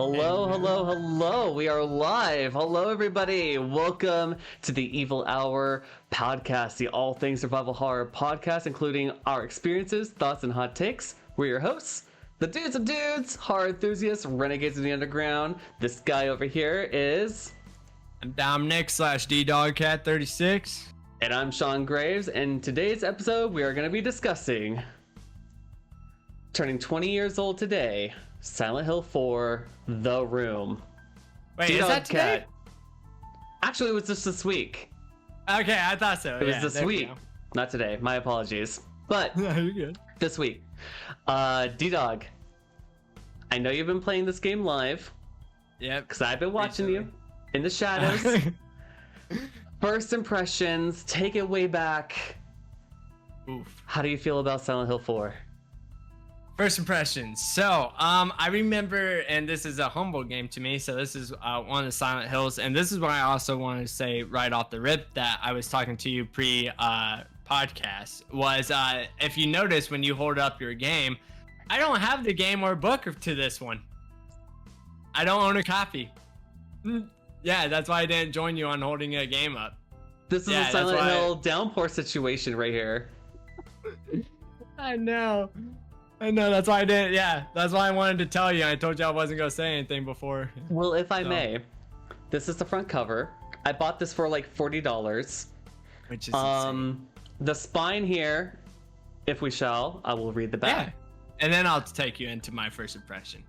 Hello, hello, hello. We are live. Hello, everybody. Welcome to the Evil Hour podcast, the all things survival horror podcast, including our experiences, thoughts, and hot takes. We're your hosts, the dudes of dudes, horror enthusiasts, renegades of the underground. This guy over here is... I'm Dominic /DDogCat36. And I'm Sean Graves. And today's episode, we are going to be discussing turning 20 years old today, Silent Hill 4, The Room. Wait, is that today? Actually, it was just this week. Okay, I thought so. It was this week. Not today. My apologies. But No, you're good. This week. D-Dog, I know you've been playing this game live. Yep. Because I've been watching you in the shadows. First impressions, take it way back. Oof. How do you feel about Silent Hill 4? First impressions. So, I remember, and this is a humble game to me, so this is one of the Silent Hills, and this is what I also wanted to say right off the rip that I was talking to you pre-podcast, was if you notice when you hold up your game, I don't have the game or book to this one. I don't own a copy. Yeah, that's why I didn't join you on holding a game up. This is a Silent Hill downpour situation right here. I know, that's why I didn't. Yeah, that's why I wanted to tell you. I told you I wasn't gonna say anything before. Well, if I may, this is the front cover. I bought this for like $40. Which is insane. The spine here, if we shall, I will read the back. Yeah, and then I'll take you into my first impression.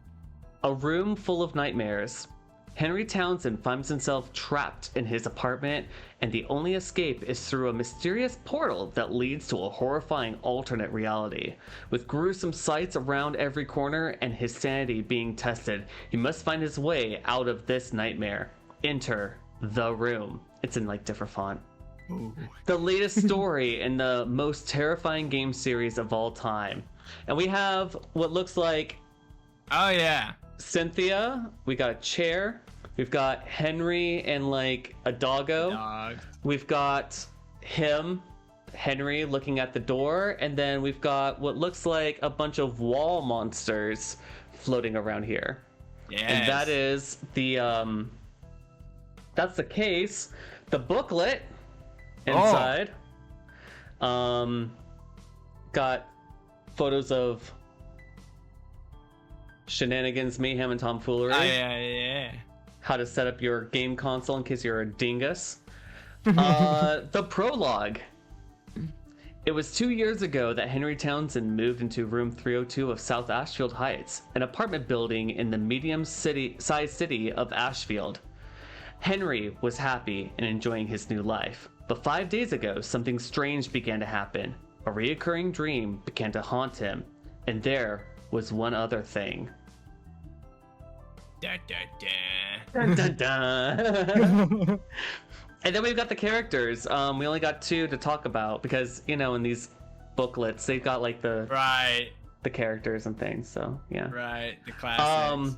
A room full of nightmares. Henry Townsend finds himself trapped in his apartment, and the only escape is through a mysterious portal that leads to a horrifying alternate reality. With gruesome sights around every corner and his sanity being tested, he must find his way out of this nightmare. Enter The Room. It's in like different font. Ooh. The latest story in the most terrifying game series of all time. And we have what looks like... Oh yeah. Cynthia, we got a chair, we've got Henry and like a doggo. Dog. We've got Henry looking at the door, and then we've got what looks like a bunch of wall monsters floating around here. Yes. And that is the that's the case. The booklet inside got photos of shenanigans, mayhem, and tomfoolery. Yeah. How to set up your game console in case you're a dingus. The prologue. It was 2 years ago that Henry Townsend moved into room 302 of South Ashfield Heights, an apartment building in the medium-sized city of Ashfield. Henry was happy and enjoying his new life. But 5 days ago, something strange began to happen. A reoccurring dream began to haunt him, and there was one other thing. Da, da, da. Dun, dun, dun. And then we've got the characters. We only got 2 to talk about because, you know, in these booklets they've got like the characters and things. So yeah. Right. The classics.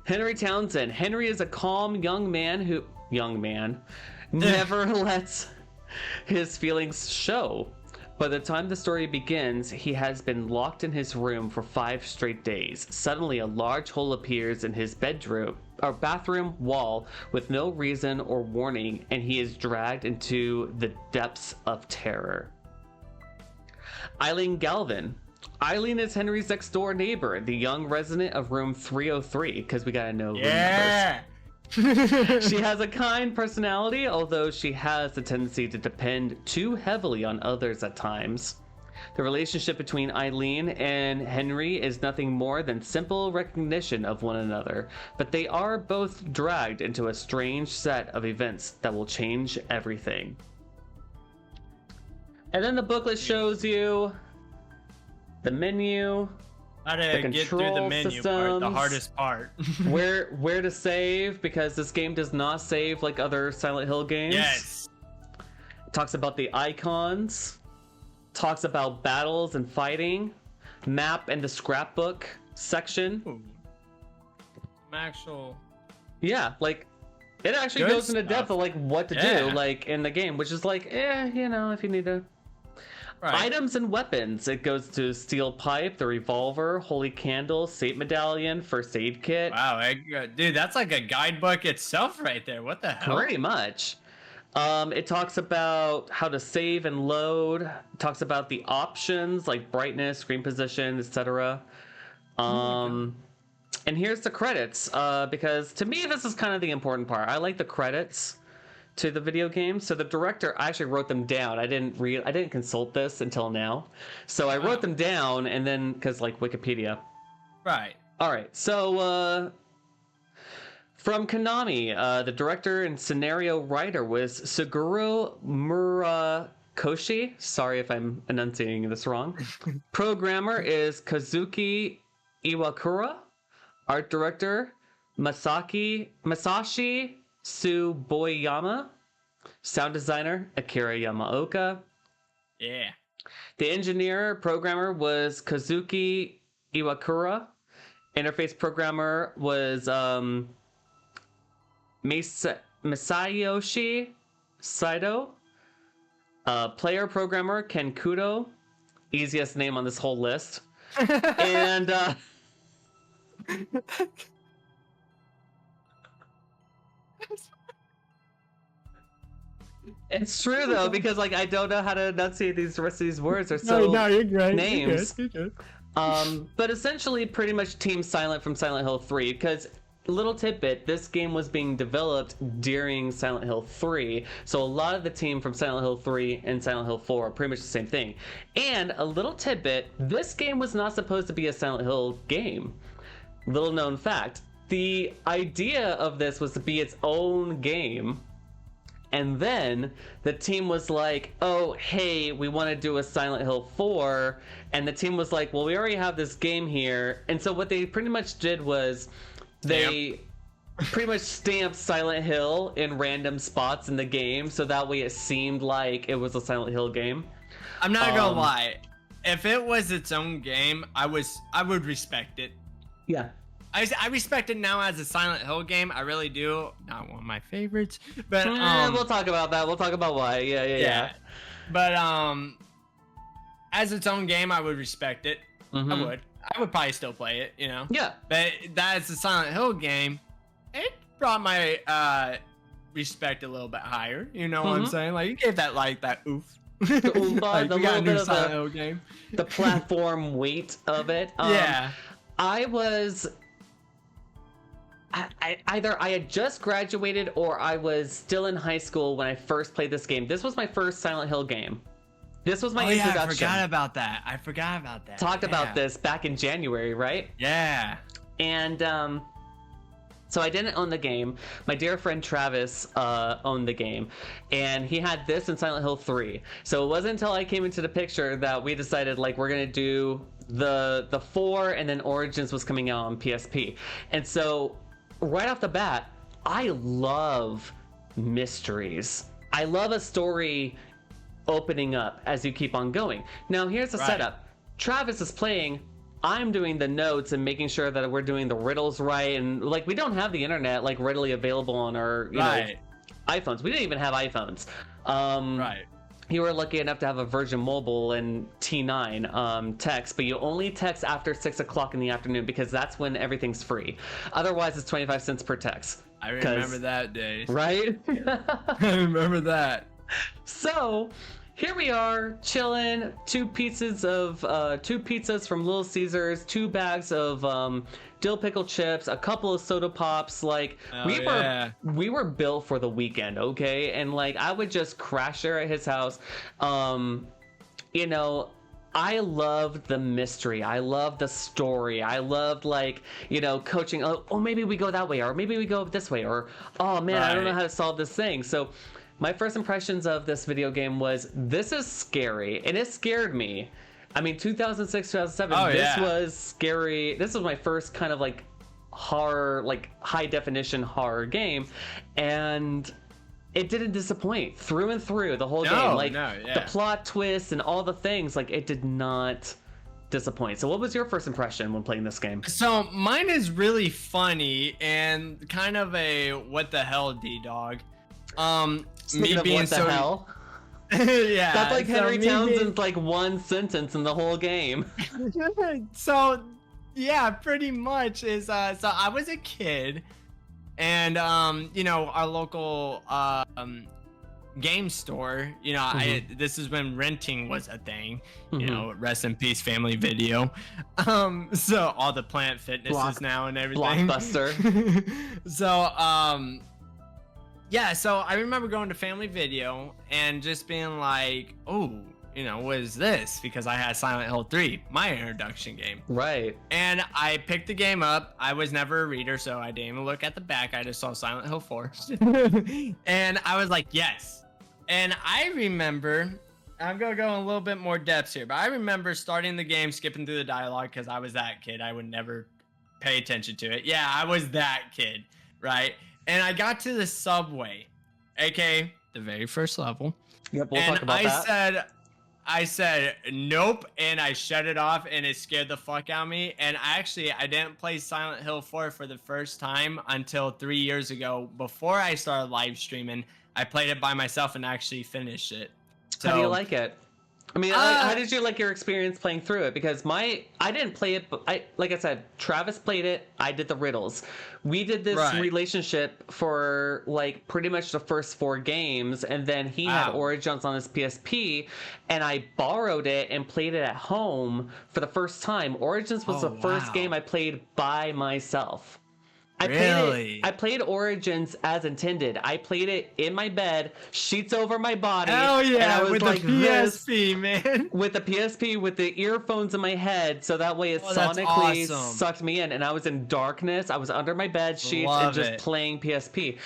Henry Townsend. Henry is a calm young man never lets his feelings show. By the time the story begins, he has been locked in his room for 5 straight days. Suddenly, a large hole appears in his bathroom wall with no reason or warning, and he is dragged into the depths of terror. Eileen Galvin. Eileen is Henry's next door neighbor, the young resident of room 303, because we gotta know room numbers. She has a kind personality, although she has the tendency to depend too heavily on others at times. The relationship between Eileen and Henry is nothing more than simple recognition of one another, but they are both dragged into a strange set of events that will change everything. And then the booklet shows you the menu, how to get through the menu part, the hardest part. where to save, because this game does not save like other Silent Hill games. Yes. It talks about the icons, talks about battles and fighting, map and the scrapbook section. Ooh. Actual. Yeah, like it actually goes into depth of like what to do like in the game, which is like, you know, if you need to. Right. Items and weapons. It goes to steel pipe, the revolver, holy candle, saint medallion, first aid kit. Wow, dude, that's like a guidebook itself right there. What the hell? Pretty much. It talks about how to save and load. It talks about the options like brightness, screen position, etc. And here's the credits, because to me this is kind of the important part. I like the credits to the video game. So the director, I actually wrote them down. I didn't consult this until now. So I wrote them down, and then because like Wikipedia. Right. All right. So from Konami, the director and scenario writer was Suguru Murakoshi. Sorry if I'm enunciating this wrong. Programmer is Kazuki Iwakura. Art director Masashi Tsuboyama. Sound designer Akira Yamaoka. Yeah. The engineer programmer was Kazuki Iwakura. Interface programmer was Masayoshi Saito. Player programmer Ken Kudo. Easiest name on this whole list. And it's true though, because like I don't know how to enunciate these rest of these words. They're so no, you're great. names. You're good. But essentially pretty much Team Silent from Silent Hill 3, because little tidbit, this game was being developed during Silent Hill 3, so a lot of the team from Silent Hill 3 and Silent Hill 4 are pretty much the same thing. And a little tidbit, this game was not supposed to be a Silent Hill game. Little known fact, the idea of this was to be its own game, and then the team was like, oh hey, we want to do a Silent Hill 4, and the team was like, well, we already have this game here. And so what they pretty much did was they pretty much stamped Silent Hill in random spots in the game, so that way it seemed like it was a Silent Hill game. I'm not gonna lie, if it was its own game, I would respect it. Yeah. I respect it now as a Silent Hill game. I really do. Not one of my favorites, but we'll talk about that. We'll talk about why. Yeah. But as its own game, I would respect it. Mm-hmm. I would probably still play it, you know. Yeah. But that's a Silent Hill game. It brought my respect a little bit higher. You know what I'm saying? Like you gave that that oof. The oompa, like, the we got a little new bit of Silent Hill game. The platform weight of it. Yeah. Either I had just graduated or I was still in high school when I first played this game. This was my first Silent Hill game. This was my introduction. I forgot about that. Talked about this back in January, right? Yeah. And so I didn't own the game. My dear friend Travis owned the game, and he had this in Silent Hill 3. So it wasn't until I came into the picture that we decided like we're gonna do the 4, and then Origins was coming out on PSP. And so right off the bat, I love mysteries. I love a story opening up as you keep on going. Now here's the setup. Travis is playing, I'm doing the notes and making sure that we're doing the riddles right, and like we don't have the internet like readily available on our you know iPhones. We didn't even have iPhones. You were lucky enough to have a Virgin Mobile and T9 text, but you only text after 6 o'clock in the afternoon because that's when everything's free. Otherwise, it's 25 cents per text. I remember that day. Right? I remember that. So here we are chilling. Two pizzas from Little Caesars, 2 bags of dill pickle chips, a couple of soda pops. Like we were built for the weekend, okay? And like I would just crash there at his house. You know, I loved the mystery. I loved the story. I loved like, you know, coaching. Oh, maybe we go that way, or maybe we go this way, or oh man, I don't know how to solve this thing. So my first impressions of this video game was, this is scary, and it scared me. I mean, 2006, 2007, this was scary. This was my first kind of like horror, like high definition horror game, and it didn't disappoint through and through the whole game. Like the plot twists and all the things, like it did not disappoint. So what was your first impression when playing this game? So mine is really funny and kind of a what the hell D-dog. Me being what the hell? Yeah, That's like so Henry me Townsend's like one sentence in the whole game. so yeah, pretty much is so I was a kid, and our local game store, this is when renting was a thing. Rest in peace Family Video. So all the Planet Fitnesses now and everything. Blockbuster. So yeah, so I remember going to Family Video and just being like, oh, what is this? Because I had Silent Hill 3, my introduction game. Right. And I picked the game up. I was never a reader, so I didn't even look at the back. I just saw Silent Hill 4. And I was like, yes. And I remember, I'm going to go in a little bit more depth here, but I remember starting the game, skipping through the dialogue because I was that kid. I would never pay attention to it. Yeah, I was that kid, right? And I got to the subway, aka the very first level. Yep, we'll talk about that. I said nope, and I shut it off, and it scared the fuck out of me. And I didn't play Silent Hill 4 for the first time until 3 years ago. Before I started live streaming, I played it by myself and actually finished it. So, how do you like it? I mean, how did you like your experience playing through it? Because I didn't play it, but like I said, Travis played it. I did the riddles. We did this relationship for like pretty much the first 4 games, and then he had Origins on his PSP, and I borrowed it and played it at home for the first time. Origins was the first game I played by myself. I played Origins as intended. I played it in my bed, sheets over my body. Oh yeah, and I was with like the PSP, man. With the PSP, with the earphones in my head, so that way it sonically sucked me in. And I was in darkness. I was under my bed sheets and just playing PSP.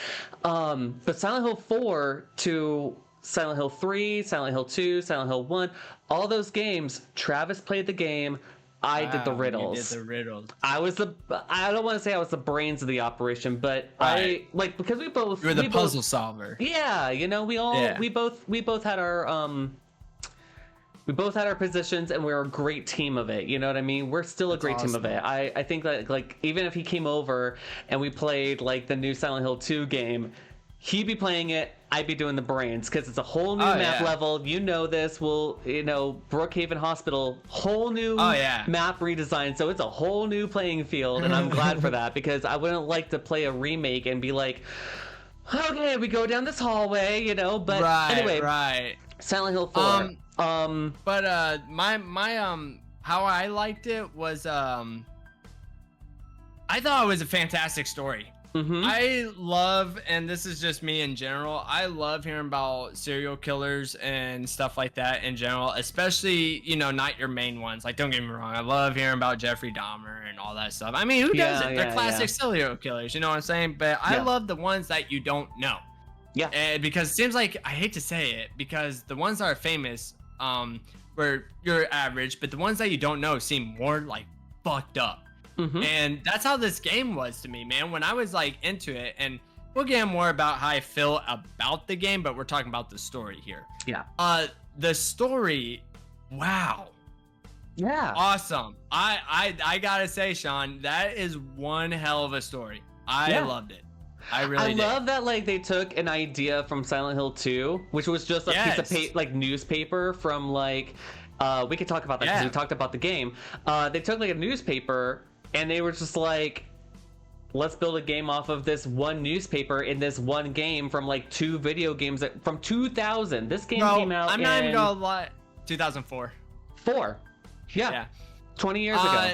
But Silent Hill 4 to Silent Hill 3, Silent Hill 2, Silent Hill 1, all those games, Travis played the game. I did the riddles. You did the riddles. I don't want to say I was the brains of the operation, but because we both... You were the puzzle solver. Yeah, we both had our... We both had our positions, and we were a great team of it. You know what I mean? We're still a great team of it. I think that, like, even if he came over and we played, like, the new Silent Hill 2 game, he'd be playing it, I'd be doing the brains, because it's a whole new map level. You know this. Brookhaven Hospital, whole new map redesign, so it's a whole new playing field, and I'm glad for that, because I wouldn't like to play a remake and be like, okay, we go down this hallway, but anyway, Silent Hill 4. But my how I liked it was I thought it was a fantastic story. I love, and this is just me in general, I love hearing about serial killers and stuff like that in general, especially, not your main ones. Like, don't get me wrong, I love hearing about Jeffrey Dahmer and all that stuff. I mean, who doesn't? They're classic serial killers, you know what I'm saying? But I love the ones that you don't know. Yeah. And because it seems like, I hate to say it, because the ones that are famous, where you're average, but the ones that you don't know seem more like fucked up. And that's how this game was to me, man. When I was like into it, and we'll get more about how I feel about the game, but we're talking about the story here. Yeah. The story, wow. Yeah. Awesome. I gotta say, Sean, that is one hell of a story. I loved it. I love that, like, they took an idea from Silent Hill 2, which was just a piece of newspaper from, like, we could talk about that because we talked about the game. They took like a newspaper, and they were just like, let's build a game off of this one newspaper in this one game from like 2 video games from 2000. This game came out I'm not even gonna lie. 2004. 4. Yeah. 20 years ago.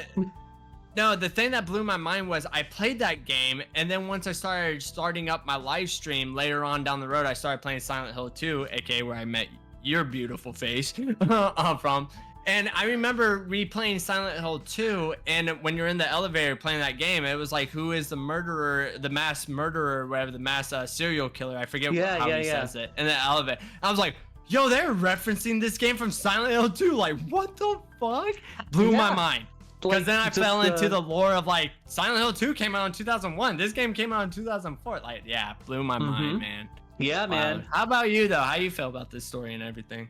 No, the thing that blew my mind was I played that game, and then once I starting up my live stream later on down the road, I started playing Silent Hill 2, aka where I met your beautiful face from. And I remember replaying Silent Hill 2, and when you're in the elevator playing that game, it was like, who is the murderer, the mass murderer, whatever, the mass serial killer? I forget how he says it in the elevator. I was like, yo, they're referencing this game from Silent Hill 2. Like, what the fuck? Blew my mind. Because then I fell into the lore of, like, Silent Hill 2 came out in 2001. This game came out in 2004. Like, blew my mind, man. Yeah, man. How about you, though? How you feel about this story and everything?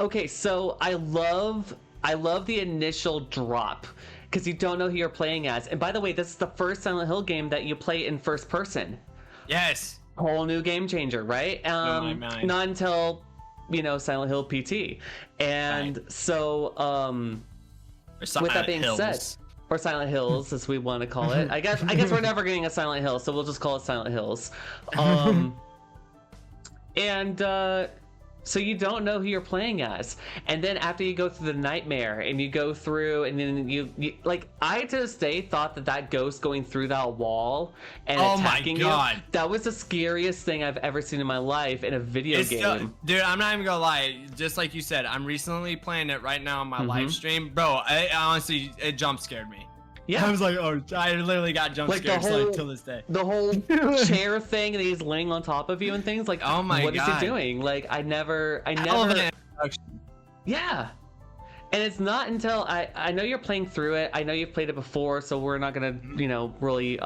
Okay, so I love the initial drop, because you don't know who you're playing as. And by the way, this is the first Silent Hill game that you play in first person. Yes. Whole new game changer, right? Not until Silent Hill PT. And so with that being said, or Silent Hills as we want to call it, I guess we're never getting a Silent Hill, so we'll just call it Silent Hills. So you don't know who you're playing as, and then after you go through the nightmare and you go through, and then you like, I to this day thought that ghost going through that wall and attacking you, that was the scariest thing I've ever seen in my life in a video game. Dude, I'm not even gonna lie, just like you said, I'm recently playing it right now on my live stream, bro. I honestly, it jump scared me. Yeah, I was like, oh, I literally got jump scared till this day. The whole chair thing, and he's laying on top of you and things like, oh my god, what is he doing? Like, I never. Yeah, and it's not until I know you're playing through it. I know you've played it before, so we're not gonna really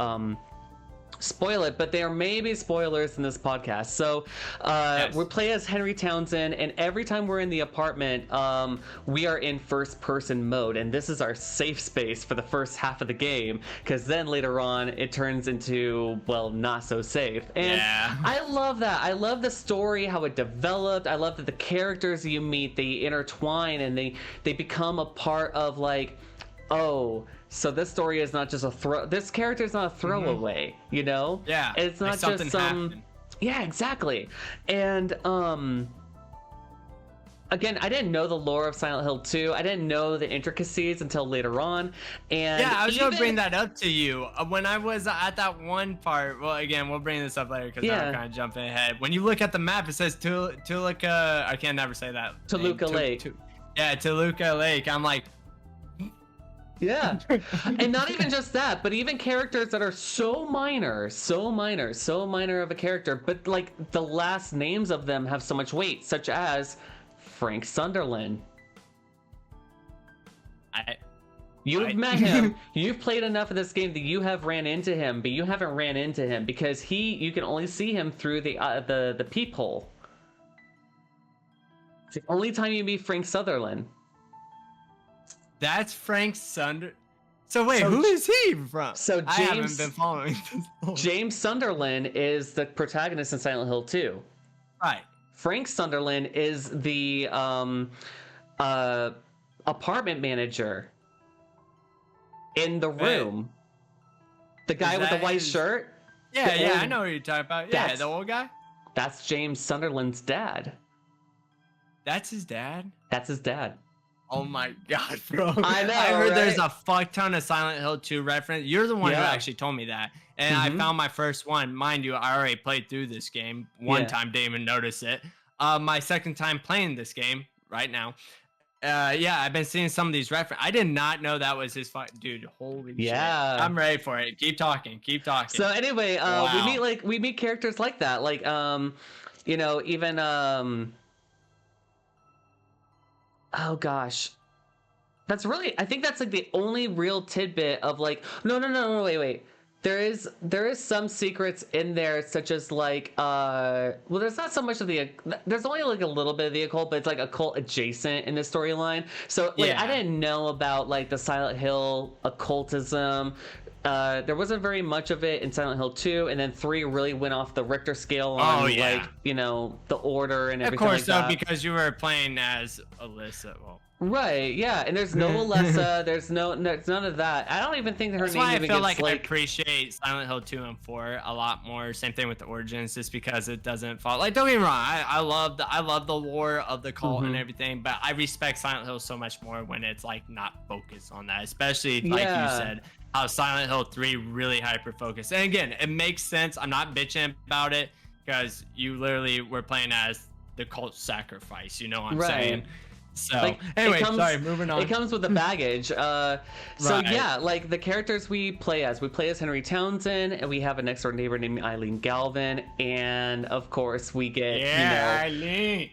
spoil it, but there may be spoilers in this podcast. So we play as Henry Townsend, and every time we're in the apartment, we are in first person mode, and this is our safe space for the first half of the game, because then later on it turns into, well, not so safe. And I love that. I love the story, how it developed. I love that the characters you meet, they intertwine, and they become a part of, like, oh, so this story is not just this character is not a throwaway, Yeah. It's not just some. Yeah, exactly. And again, I didn't know the lore of Silent Hill 2. I didn't know the intricacies until later on. And yeah, I was gonna bring that up to you when I was at that one part. Well, again, we'll bring this up later because I'm kind of jumping ahead. When you look at the map, it says Toluca. I can't never say that. Toluca Lake. Toluca Lake. I'm like. Yeah, and not even just that, but even characters that are so minor of a character, but like the last names of them have so much weight, such as Frank Sunderland. You've met him. You've played enough of this game that you have ran into him, but you haven't ran into him because you can only see him through the peephole. It's the only time you meet Frank Sunderland. That's Frank Sunderland. So wait, who is he from? So I haven't been following this. James Sunderland is the protagonist in Silent Hill 2. Right. Frank Sunderland is the apartment manager in the room. The guy with the white shirt. Yeah, I know what you're talking about. Yeah, the old guy. That's James Sunderland's dad. That's his dad? That's his dad. Oh my god, bro. I know, I heard there's a fuck ton of Silent Hill 2 reference. You're the one who actually told me that. And I found my first one. Mind you, I already played through this game one time, didn't even notice it. My second time playing this game right now. I've been seeing some of these references. I did not know that was his dude. Holy shit. I'm ready for it. Keep talking. So anyway, we meet characters like that. Like even oh gosh, that's really, I think that's like the only real tidbit of like, no, wait. There is some secrets in there, such as like, well, there's not so much of there's only like a little bit of the occult, but it's like occult adjacent in the storyline. So like, I didn't know about like the Silent Hill occultism. There wasn't very much of it in Silent Hill 2, and then 3 really went off the Richter scale on like, the order and everything. Of course, like that. Because you were playing as Alyssa. Well, right, yeah, and there's no Alessa, there's none of that. I don't even think her name even gets like. I appreciate Silent Hill 2 and 4 a lot more. Same thing with the Origins, just because it doesn't fall. Like, don't get me wrong, I love the lore of the cult and everything, but I respect Silent Hill so much more when it's like not focused on that, especially like you said. How Silent Hill 3 really hyper focused. And again, it makes sense. I'm not bitching about it because you literally were playing as the cult sacrifice. You know what I'm saying? So like, anyway, moving on. It comes with the baggage. Like the characters we play as Henry Townsend, and we have a next door neighbor named Eileen Galvin, and of course we get Eileen.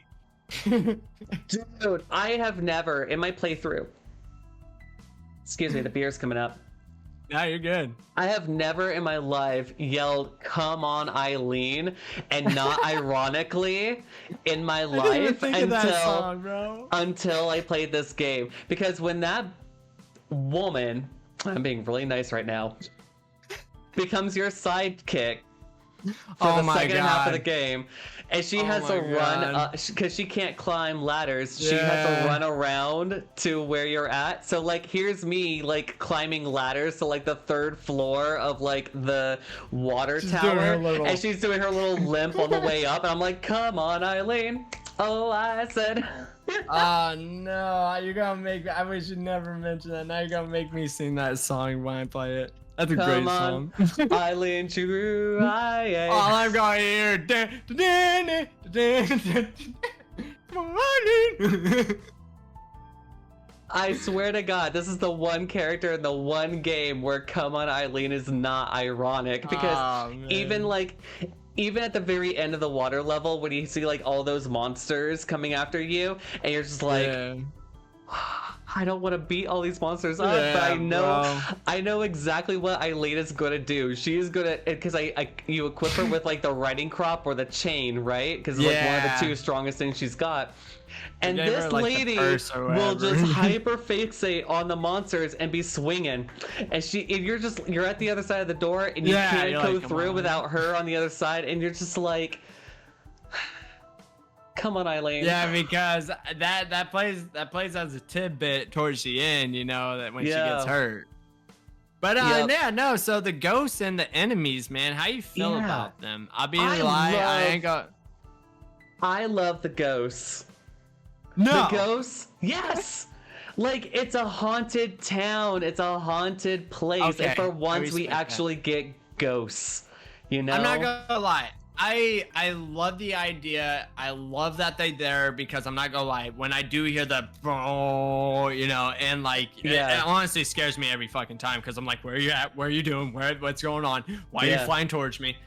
Dude, I have never in my playthrough. Excuse me, the beer's coming up. No, you're good. I have never in my life yelled "Come on, Eileen," and not ironically in my life until I played this game. Because when that woman, I'm being really nice right now, becomes your sidekick, for Oh the my second half of the God. game, and she Oh has to my run God. because she can't climb ladders. She has Yeah. to run around to where you're at. So like, here's me like climbing ladders to like the third floor of like the water She's doing tower, her little- and she's doing her little limp on the way up, and I'm like, come on, Eileen. Oh, I said. Oh no, you're gonna make me. I wish you never mentioned that. Now you're gonna make me sing that song when I play it. That's a great Come on, song. Eileen True. All I'm going to hear. I swear to God, this is the one character in the one game where "Come on, Eileen" is not ironic, because Oh, man. even at the very end of the water level, when you see like all those monsters coming after you, and you're just like, Yeah. I don't want to beat all these monsters up, Yeah, but bro. I know exactly what Eileen is gonna do. She is gonna, because you equip her with like the riding crop or the chain, right? Because it's like one of Yeah. the two strongest things she's got. And gave this her, like, the lady purse or will whatever. just hyper fixate on the monsters and be swinging, and you're at the other side of the door, and you Yeah, can't you're go like, come through on. without her on the other side, and you're just like, come on, Eileen. Yeah, because that plays as a tidbit towards the end, you know, that when she Yeah. gets hurt. But Yep. yeah, no. So the ghosts and the enemies, man, how you feel Yeah. about them? I'll be I lying. I love- ain't got. I love the ghosts. No. The ghosts? Yes! Like, it's a haunted town. It's a haunted place. Okay, And for I once, we respect that. actually get ghosts. You know? I'm not gonna lie. I love the idea. I love that they're there, because I'm not gonna lie. When I do hear the bro, you know, and like Yeah. it honestly scares me every fucking time, because I'm like, where are you at? Where are you doing? What's going on? Why are Yeah. you flying towards me?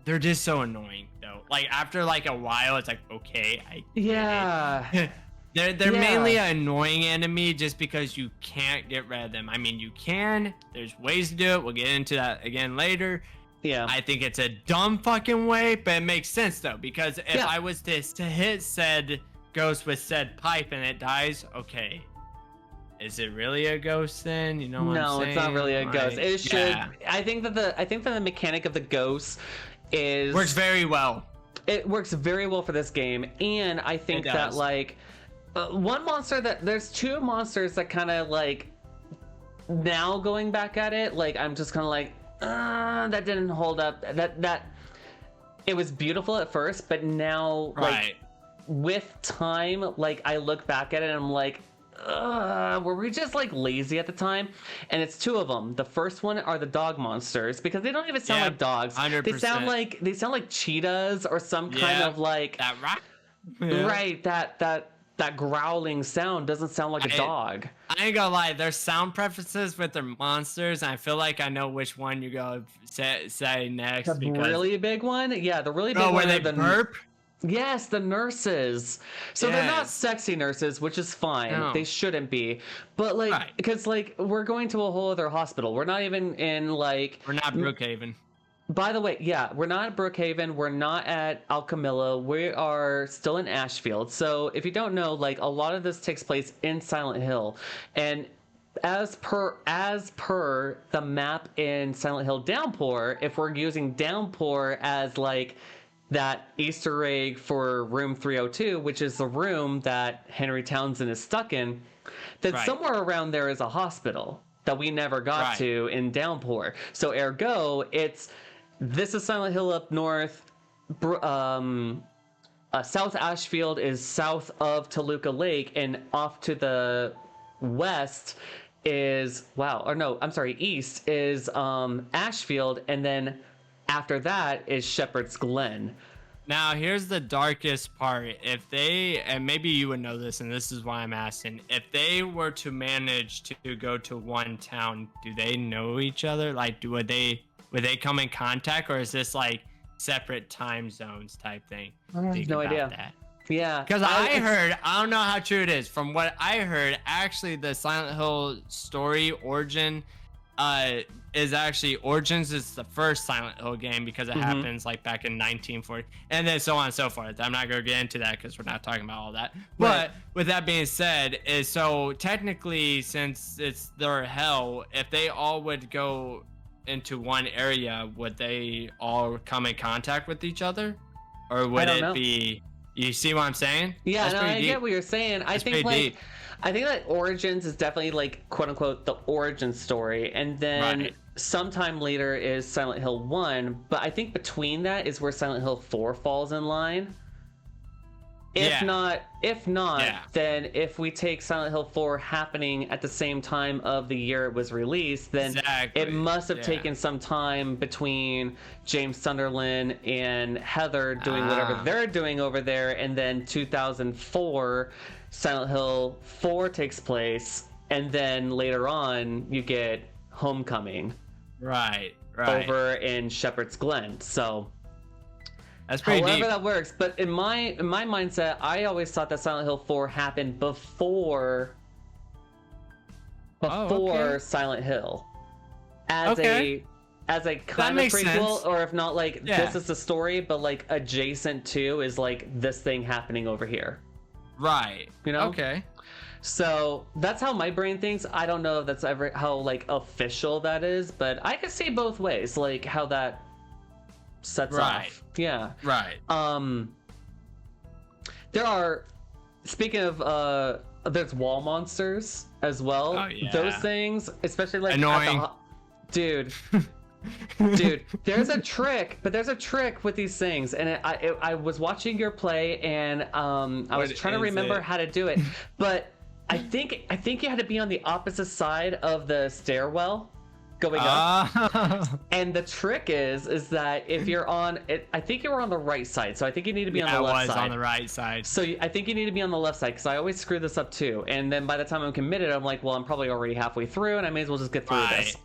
They're just so annoying though. Like after like a while, it's like, okay, I get Yeah. it. They're Yeah. mainly an annoying enemy just because you can't get rid of them. I mean, you can. There's ways to do it. We'll get into that again later. Yeah. I think it's a dumb fucking way, but it makes sense though, because if Yeah. I was to hit said ghost with said pipe and it dies, okay, is it really a ghost then? You know what I'm No, saying? it's not really a ghost. Like, It should. yeah. I think that the mechanic of the ghosts is Works very well. It works very well for this game, and I think It that does. like one monster that there's two monsters that kind of like, now going back at it, like I'm just kind of like, that didn't hold up. That it was beautiful at first, but now like Right. with time, like I look back at it and I'm like, were we just like lazy at the time? And it's two of them. The first one are the dog monsters, because they don't even sound Yeah, like dogs. 100%. They sound like cheetahs or some kind Yeah, of like That rock. Yeah. right, that growling sound doesn't sound like a dog. I ain't gonna lie, there's sound preferences with their monsters, and I feel like I know which one you go say next. The really big one, yeah, the really big Oh, one. where they are the burp? Yes, the nurses. So they're not Yes. sexy nurses, which is fine. No. They shouldn't be. But like, Right. because like we're going to a whole other hospital. We're not even in like. We're not Brookhaven. By the way, yeah, we're not at Brookhaven. We're not at Alchemilla. We are still in Ashfield. So if you don't know, like a lot of this takes place in Silent Hill, and as per the map in Silent Hill Downpour, if we're using Downpour as like that Easter egg for room 302, which is the room that Henry Townsend is stuck in, then Right. somewhere around there is a hospital that we never got Right. to in Downpour. So ergo, this is Silent Hill up north. South Ashfield is south of Toluca Lake, and off to the west is east is Ashfield, and then after that is Shepherd's Glen. Now, here's the darkest part. If they, and maybe you would know this, and this is why I'm asking, if they were to manage to go to one town, do they know each other? Like, would they come in contact, or is this like separate time zones type thing? Think no about idea. that. Yeah, Because I heard, I don't know how true it is. From what I heard, actually, the Silent Hill story origin is actually Origins is the first Silent Hill game, because it happens like back in 1940, and then so on and so forth. I'm not gonna get into that because we're not talking about all that. But with that being said, is so technically, since it's their hell, if they all would go into one area, would they all come in contact with each other, or would don't it know. be? You see what I'm saying? Yeah, That's no, pretty I deep. get what you're saying. That's pretty deep. I think that Origins is definitely like quote unquote the origin story, and then Right. sometime later is Silent Hill 1, but I think between that is where Silent Hill 4 falls in line. If not, Yeah. then if we take Silent Hill 4 happening at the same time of the year it was released, then Exactly. it must have Yeah. taken some time between James Sunderland and Heather doing whatever they're doing over there, and then 2004, Silent Hill 4 takes place, and then later on you get Homecoming Right. over in Shepherd's Glen. So That's pretty however deep. that works, but in my mindset, I always thought that Silent Hill 4 happened before okay. Silent Hill, as Okay. a kind of makes prequel, sense. or if not, like Yeah. this is the story, but like adjacent to is like this thing happening over here. Right. You know? Okay. So that's how my brain thinks. I don't know if that's ever how like official that is, but I could see both ways, like how that sets Right. off. Yeah. Right. There are, speaking of there's wall monsters as well. Oh, yeah. Those things, especially like Annoying. dude, there's a trick with these things, and I was watching your play, and I was What trying to is remember it? how to do it, but I think you had to be on the opposite side of the stairwell going up. And the trick is that if you're on it, I think you were on the right side, so I think you need to be on I the left was side. on the right side. So I think you need to be on the left side, because I always screw this up too. And then by the time I'm committed, I'm like, well, I'm probably already halfway through, and I may as well just get through this.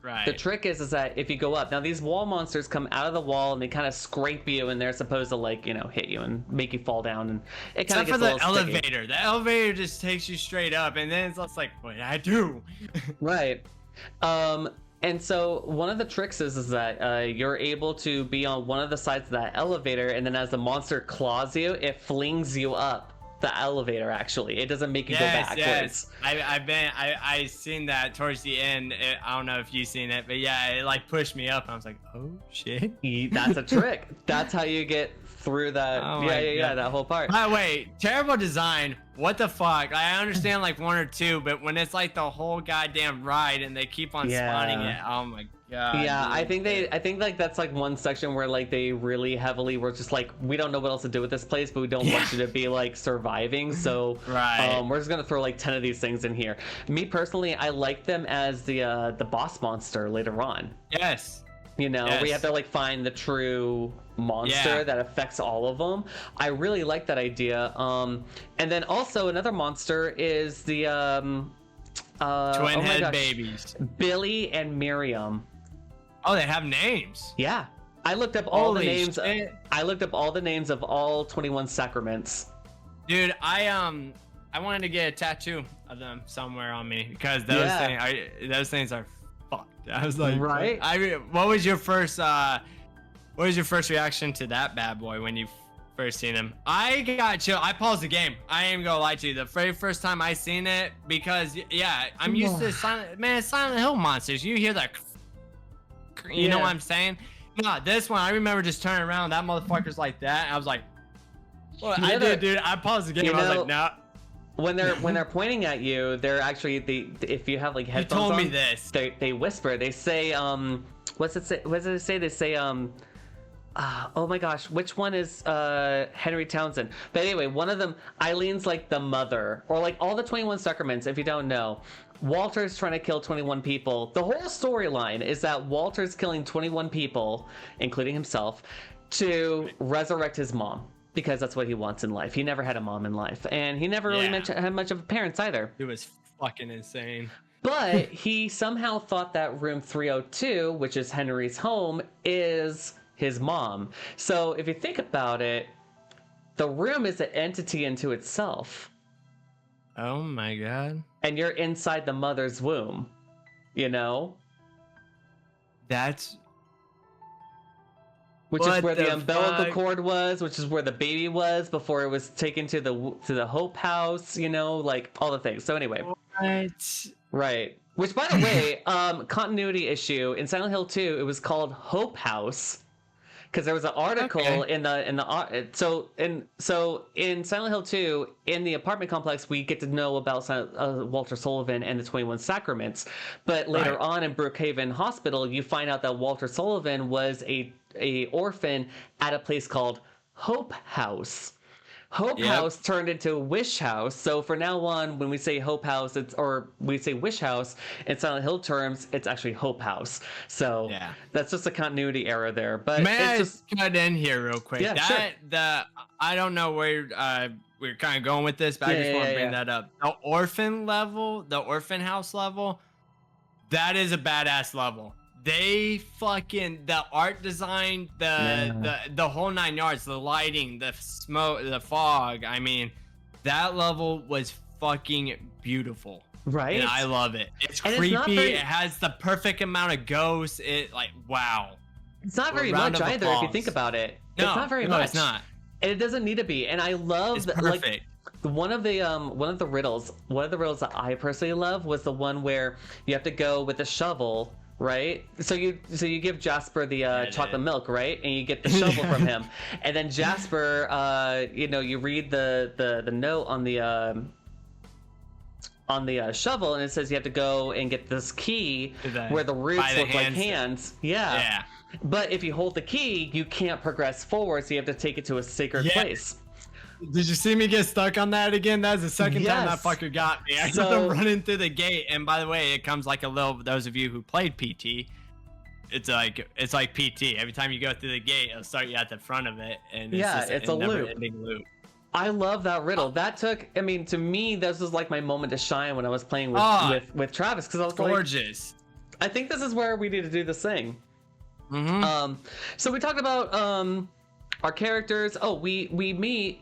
Right. The trick is that if you go up, now these wall monsters come out of the wall and they kind of scrape you, and they're supposed to like hit you and make you fall down, and it kind of Except gets for a the little sticky. elevator. The elevator just takes you straight up, and then it's just like, what did I do? Right. And so one of the tricks is that you're able to be on one of the sides of that elevator, and then as the monster claws you, it flings you up the elevator. Actually, it doesn't make you go backwards. Yes. I seen that towards the end. I don't know if you've seen it, but yeah, it like pushed me up. I was like, oh shit. That's a trick. That's how you get through that. Oh my Yeah, God. that whole part. By the way, terrible design. What the fuck? I understand like one or two, but when it's like the whole goddamn ride and they keep on spawning it, oh my god. Yeah, dude. I think like that's like one section where like they really heavily were just like, we don't know what else to do with this place, but we don't want you to be like surviving, so Right. we're just gonna throw like 10 of these things in here. Me personally, I like them as the boss monster later on. Yes. We Yes. have to like find the true monster Yeah. that affects all of them. I really like that idea. And then also another monster is the Twin oh my head gosh, babies. Billy and Miriam. Oh, they have names. Yeah, I looked up all the Holy names. shit. I looked up all the names of all 21 sacraments. Dude, I wanted to get a tattoo of them somewhere on me because those Yeah. things are fucked. I was like, Right? what was your first reaction to that bad boy when you first seen him? I got chill. I paused the game. I ain't gonna lie to you. The very first time I seen it, because yeah, I'm used to Silent Hill monsters. You hear that, you know Yeah. what I'm saying? No, this one I remember just turning around. That motherfucker's like that. And I was like, well, You I know did, that- dude. I paused the game. you I was know, like, nah. When they're pointing at you, they're actually if you have like You headphones told me on, this. they whisper. They say what's it say? What does it say? They say oh my gosh, which one is Henry Townsend? But anyway, one of them, Eileen's like the mother, or like all the 21 sacraments. If you don't know, Walter's trying to kill 21 people. The whole storyline is that Walter's killing 21 people, including himself, to resurrect his mom, because that's what he wants in life. He never had a mom in life, and he never really had much of a parents either. It was fucking insane. But he somehow thought that room 302, which is Henry's home, is his mom. So if you think about it, the room is an entity into itself, Oh my god. and you're inside the mother's womb, That's which is What where the the umbilical fuck? cord was, which is where the baby was before it was taken to the Hope House, like all the things. So anyway, what? right. Which, by the way, continuity issue in Silent Hill 2, it was called Hope House because there was an article Okay. so in Silent Hill 2, in the apartment complex, we get to know about Walter Sullivan and the 21 Sacraments, but later Right. on in Brookhaven Hospital, you find out that Walter Sullivan was a orphan at a place called Hope House. Hope Yep. House turned into Wish House. So for now on, when we say Hope House, or we say Wish House in Silent Hill terms, it's actually Hope House. So Yeah. that's just a continuity error there. But May it's I just cut in here real quick? Yeah, sure. I don't know where we're kind of going with this, but I just want to bring that up. The orphan level, the orphan house level, that is a badass level. They fucking the art design, the whole 9 yards, the lighting, the smoke, the fog. I mean, that level was fucking beautiful. right. And I love it. It's And it's creepy. not very- It has the perfect amount of ghosts. It like wow. It's not very round much of either if you applause. think about it. No, it's not very no, much. it's not. And it doesn't need to be. And I love It's that, perfect. like one of the riddles that I personally love was the one where you have to go with a shovel, right? So you give Jasper the chocolate milk, right? And you get the shovel from him. And then Jasper you read the note on the shovel, and it says you have to go and get this key where the roots look like hands. Yeah. But if you hold the key, you can't progress forward, so you have to take it to a sacred place. Did you see me get stuck on that again? That's the second time that Yes. fucker got me. I So- saw him running through the gate, and by the way, it comes like a little. Those of you who played PT, it's like PT. Every time you go through the gate, it'll start you at the front of it, and It's a loop. never-ending loop. I love that riddle. That took, I mean, to me, this was like my moment to shine when I was playing with Travis, because I was Gorgeous. like, I think this is where we need to do this thing. Mm-hmm. So we talked about our characters. Oh, we meet.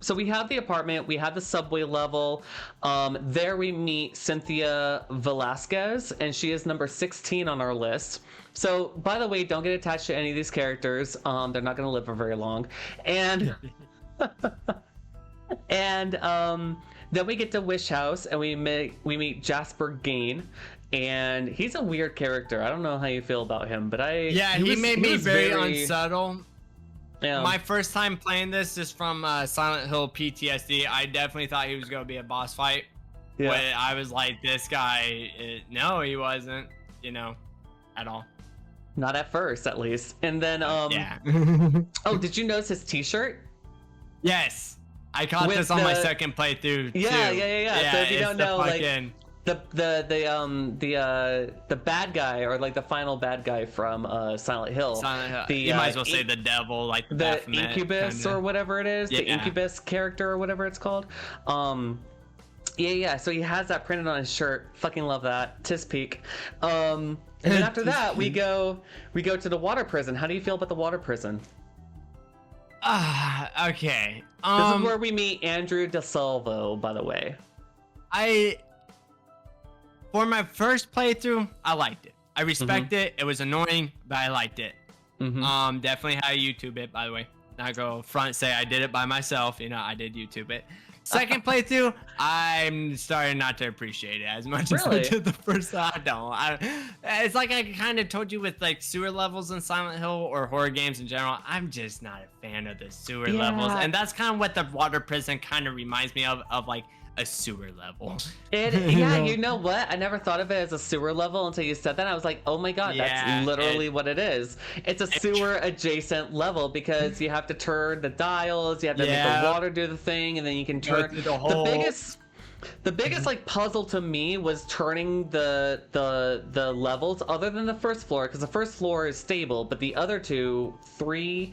So we have the apartment. We have the subway level. There we meet Cynthia Velasquez, and she is number 16 on our list. So, by the way, don't get attached to any of these characters. They're not going to live for very long. And and then we get to Wish House, and we meet Jasper Gain. And he's a weird character. I don't know how you feel about him, but He made me was very unsettled. Yeah. My first time playing this is from Silent Hill PTSD. I definitely thought he was going to be a boss fight. Yeah. But I was like, this guy, no, he wasn't, at all. Not at first, at least. And then, Yeah. oh, did you notice his T-shirt? Yes. I caught With this on my the- second playthrough, too. Yeah. So if you it's don't the know, like, fucking- the bad guy, or like the final bad guy from Silent Hill. Silent Hill. The, You might as well say the devil, like the Baphomet, incubus kinda. or whatever it is, the Yeah. incubus character or whatever it's called. Yeah. So he has that printed on his shirt. Fucking love that. Tis peak. And then after that, we go to the water prison. How do you feel about the water prison? Okay. This is where we meet Andrew DeSalvo, by the way. For my first playthrough, I liked it. I respect Mm-hmm. it. It was annoying, but I liked it. Definitely how I YouTube it, by the way. Not go front say I did it by myself. I did YouTube it. Second playthrough, I'm starting not to appreciate it as much as I Really? did the first time. I don't. It's like I kind of told you with like sewer levels in Silent Hill or horror games in general. I'm just not a fan of the sewer levels, and that's kind of what the water prison kind of reminds me of like a sewer level. Yeah, you know what? I never thought of it as a sewer level until you said that. I was like, oh my god, that's literally what it is. It's a sewer adjacent level because you have to turn the dials, you have to make the water do the thing, and then you can turn through the hole. The biggest like puzzle to me was turning the levels, other than the first floor, because the first floor is stable, but the other three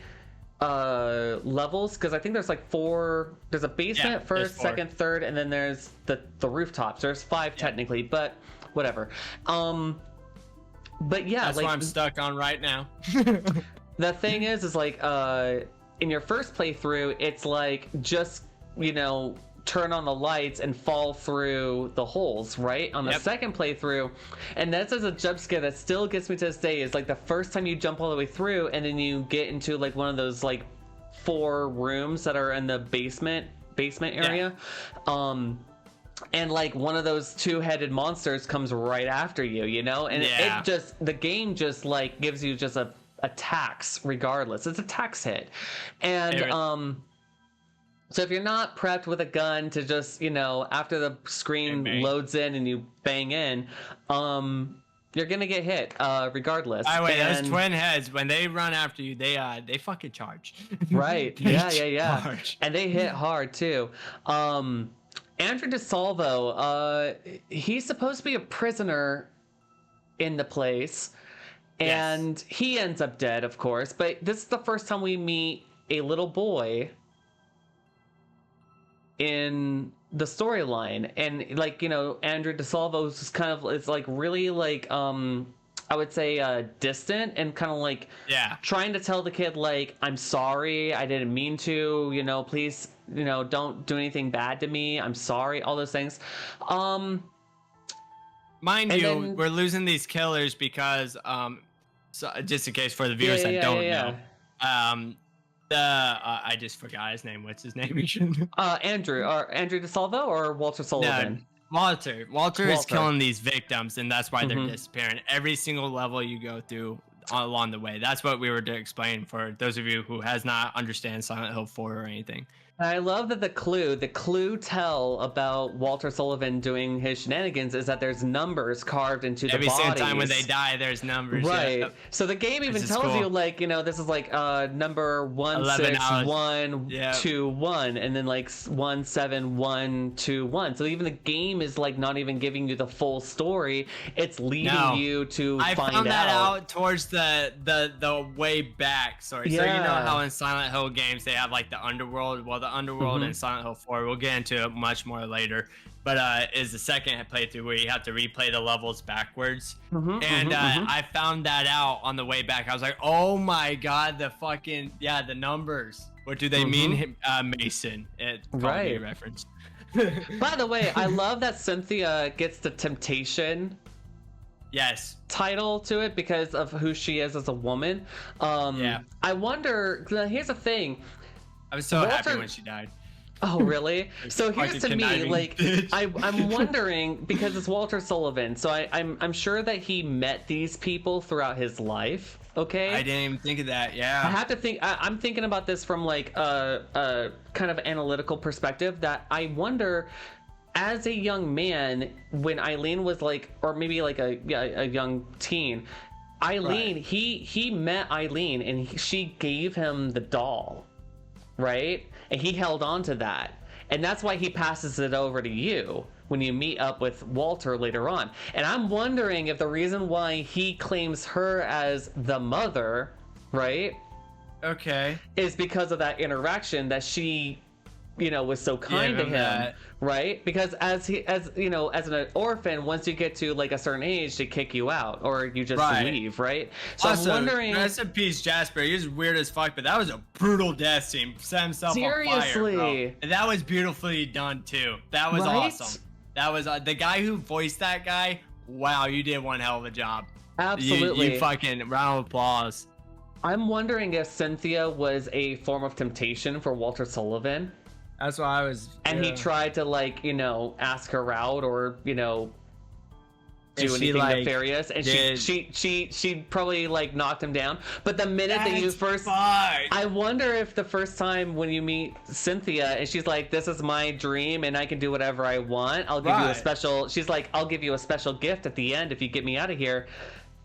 levels, because I think there's like there's a basement, first, second, third, and then there's the rooftops. There's 5 technically, but whatever. But yeah, that's like what I'm stuck on right now. the thing is like in your first playthrough, it's like just turn on the lights and fall through the holes, right? On the second playthrough, and that's as a jump scare that still gets me to this day, is like the first time you jump all the way through and then you get into like one of those like 4 rooms that are in the basement area. and like one of those two-headed monsters comes right after you, you know, and Yeah. it just, the game just like gives you just a tax regardless. It's a tax hit. And so if you're not prepped with a gun to just, you know, after the screen loads in and you bang in, you're gonna get hit regardless. By the way, those twin heads, when they run after you, they fucking charge. Right. They Yeah. charge. And they hit hard too. Andrew DeSalvo, he's supposed to be a prisoner in the place, and he ends up dead, of course. But this is the first time we meet a little boy in the storyline, and like, you know, Andrew DeSalvo is kind of, it's like really like I would say distant and kind of like trying to tell the kid like, I'm sorry, I didn't mean to, you know, please, you know, don't do anything bad to me, I'm sorry, all those things. Mind you, we're losing these killers because so just in case for the viewers that don't know, I just forgot his name. What's his name again? Andrew DeSalvo or Walter Sullivan? Walter is killing these victims, and that's why they're disappearing. Every single level you go through along the way. That's what we were to explain for those of you who has not understand Silent Hill 4 or anything. I love that the clue tell about Walter Sullivan doing his shenanigans is that there's numbers carved into the bodies. Every single time when they die, there's numbers. Right. Yeah. So the game even tells you, like, you know, this is like number 16121, and then like 17121. So even the game is like not even giving you the full story. It's leading you to find out. I found that out towards the way back. Sorry. Yeah. So you know how in Silent Hill games they have like the underworld. Well, the underworld in Silent Hill 4, we'll get into it much more later, but is the second playthrough where you have to replay the levels backwards. I found that out on the way back. I was like, oh my god, the fucking the numbers. What do they mean, Mason? It called me a reference. By the way, I love that Cynthia gets the Temptation title to it because of who she is as a woman. I wonder, here's the thing, I was so happy when she died. Oh, really? So here's to me, like, I'm wondering, because it's Walter Sullivan, so I'm sure that he met these people throughout his life. Okay. I didn't even think of that. Yeah. I have to think. I'm thinking about this from like a kind of analytical perspective. That I wonder, as a young man, when Eileen was like, or maybe like a young teen, Eileen, he met Eileen and she gave him the doll. Right? And he held on to that. And that's why he passes it over to you when you meet up with Walter later on. And I'm wondering if the reason why he claims her as the mother, right? Okay. Is because of that interaction that she, you know, was so kind to him, right? Because as you know, as an orphan, once you get to like a certain age, they kick you out or you just leave, right? So also, I'm wondering. Rest in peace, Jasper. He was weird as fuck, but that was a brutal death scene. Set himself on fire, bro. And that was beautifully done too. That was awesome. That was the guy who voiced that guy. Wow, you did one hell of a job. Absolutely. You fucking round of applause. I'm wondering if Cynthia was a form of temptation for Walter Sullivan. That's why I was. And he tried to, like, you know, ask her out or, you know, do anything nefarious. And she probably like knocked him down. But the minute that you first, I wonder if the first time when you meet Cynthia and she's like, this is my dream and I can do whatever I want. I'll give you a special, she's like, I'll give you a special gift at the end if you get me out of here.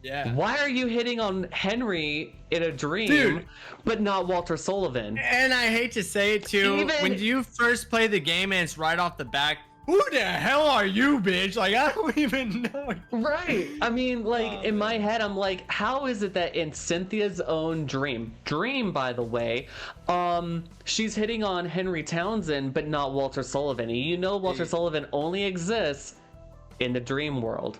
Yeah. Why are you hitting on Henry in a dream, but not Walter Sullivan? And I hate to say it too, when you first play the game and it's right off the back, who the hell are you, bitch? Like, I don't even know. Right. I mean, like, in my head, I'm like, how is it that in Cynthia's own dream, by the way, she's hitting on Henry Townsend, but not Walter Sullivan? You know, Walter Sullivan only exists in the dream world.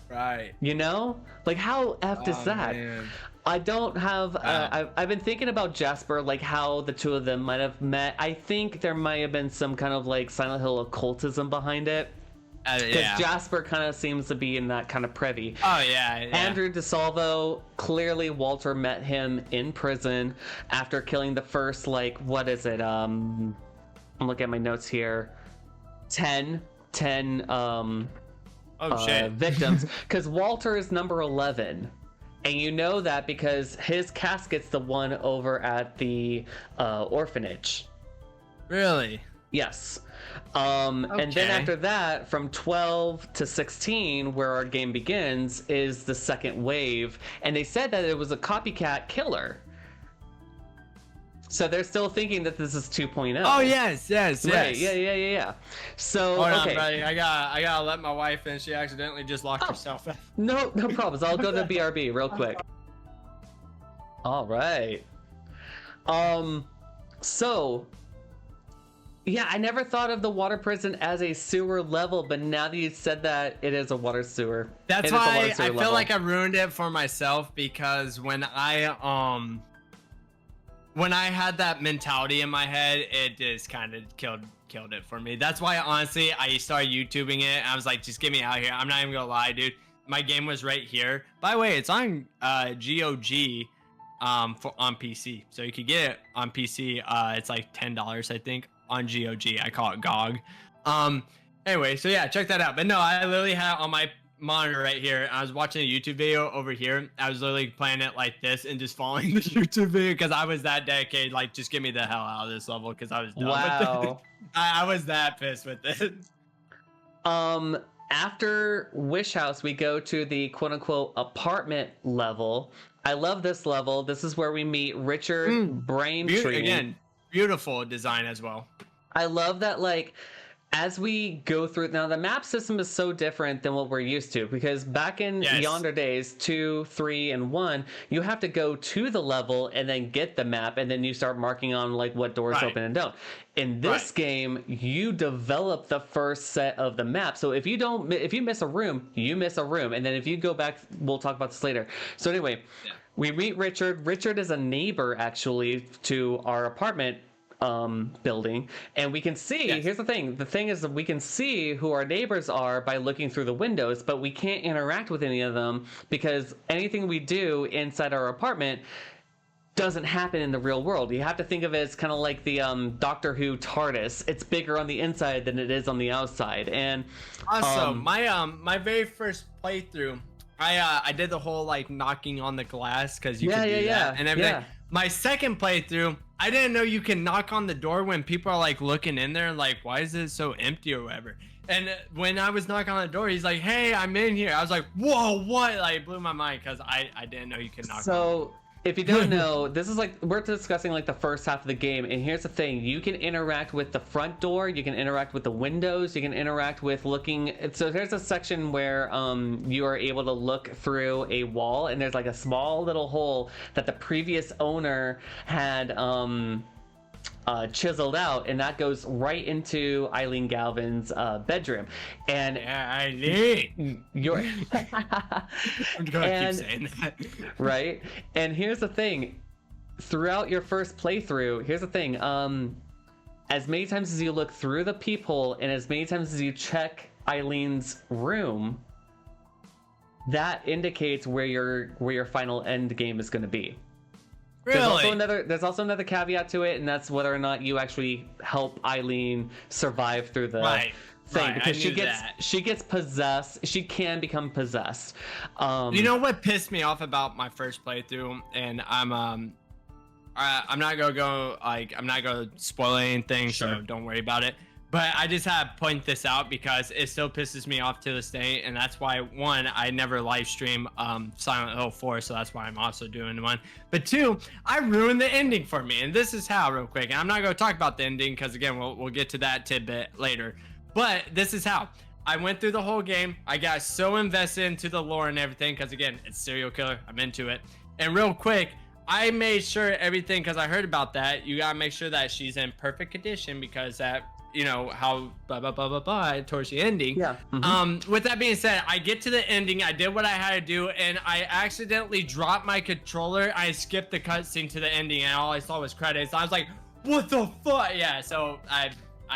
Right. You know? Like, how effed is that? Man. I don't have... I've been thinking about Jasper, like, how the two of them might have met. I think there might have been some kind of, like, Silent Hill occultism behind it. Because Jasper kind of seems to be in that kind of privy. Oh, yeah. Andrew DeSalvo, clearly Walter met him in prison after killing the first, like, what is it? I'm looking at my notes here. 10 10 shit. victims, because Walter is number 11. And you know that because his casket's the one over at the orphanage. Really? Yes. And then after that, from 12 to 16, where our game begins, is the second wave. And they said that it was a copycat killer. So they're still thinking that this is 2.0. Oh, yes. Right, yeah. So, Hold okay. on, buddy. I gotta let my wife in. She accidentally just locked herself out. No problems. I'll go to BRB real quick. All right. So, yeah, I never thought of the water prison as a sewer level, but now that you said that, it is a water sewer. That's why I feel like I ruined it for myself, because when I had that mentality in my head, it just kind of killed it for me. That's why, honestly, I started YouTubing it. I was like, just get me out here. I'm not even gonna lie, dude. My game was right here. By the way, it's on GOG on PC, so you could get it on PC. It's like $10, I think, on GOG. I call it GOG. Anyway, so yeah, check that out. But no, I literally had it on my monitor right here. I was watching a YouTube video over here. I was literally playing it like this and just following the YouTube video because I was that dedicated. Like, just get me the hell out of this level because I was done with it. I was that pissed with it. After Wish House, we go to the quote-unquote apartment level. I love this level. This is where we meet Richard Braintree. Again, beautiful design as well. I love that, like, as we go through, now the map system is so different than what we're used to, because back in Yonder Days 2, 3, and 1, you have to go to the level and then get the map, and then you start marking on like what doors open and don't. In this game, you develop the first set of the map. So if you miss a room, you miss a room, and then if you go back, we'll talk about this later. So anyway, we meet Richard. Richard is a neighbor actually to our apartment building, and we can see, here's the thing is that we can see who our neighbors are by looking through the windows, but we can't interact with any of them because anything we do inside our apartment doesn't happen in the real world. You have to think of it as kind of like the Doctor Who TARDIS. It's bigger on the inside than it is on the outside. And also my very first playthrough, I did the whole like knocking on the glass because you can do that and everything. My second playthrough, I didn't know you can knock on the door when people are like looking in there and like, why is it so empty or whatever? And when I was knocking on the door, he's like, hey, I'm in here. I was like, whoa, what? Like, it blew my mind because I didn't know you could knock on the door. If you don't know, this is like, we're discussing like the first half of the game, and here's the thing: you can interact with the front door, you can interact with the windows, you can interact with looking. So there's a section where you are able to look through a wall, and there's like a small little hole that the previous owner had chiseled out, and that goes right into Eileen Galvin's bedroom. And Eileen, you're I'm gonna keep saying that. Right? And here's the thing: throughout your first playthrough, here's the thing: as many times as you look through the peephole, and as many times as you check Eileen's room, that indicates where your final end game is going to be. Really? There's also another caveat to it, and that's whether or not you actually help Eileen survive through the thing, because she gets possessed. She can become possessed. You know what pissed me off about my first playthrough, and I'm not gonna spoil anything, so don't worry about it. But I just had to point this out because it still pisses me off to this day, and that's why, one, I never live stream Silent Hill 4, so that's why I'm also doing one. But two, I ruined the ending for me, and this is how, real quick. And I'm not going to talk about the ending because, again, we'll get to that tidbit later. But this is how. I went through the whole game. I got so invested into the lore and everything because, again, it's serial killer. I'm into it. And real quick, I made sure everything, because I heard about that. You got to make sure that she's in perfect condition because that... you know how blah blah blah blah blah towards the ending. With that being said, I get to the ending, I did what I had to do, and I accidentally dropped my controller. I skipped the cutscene to the ending, and all I saw was credits. I was like, what the fuck? Yeah, so I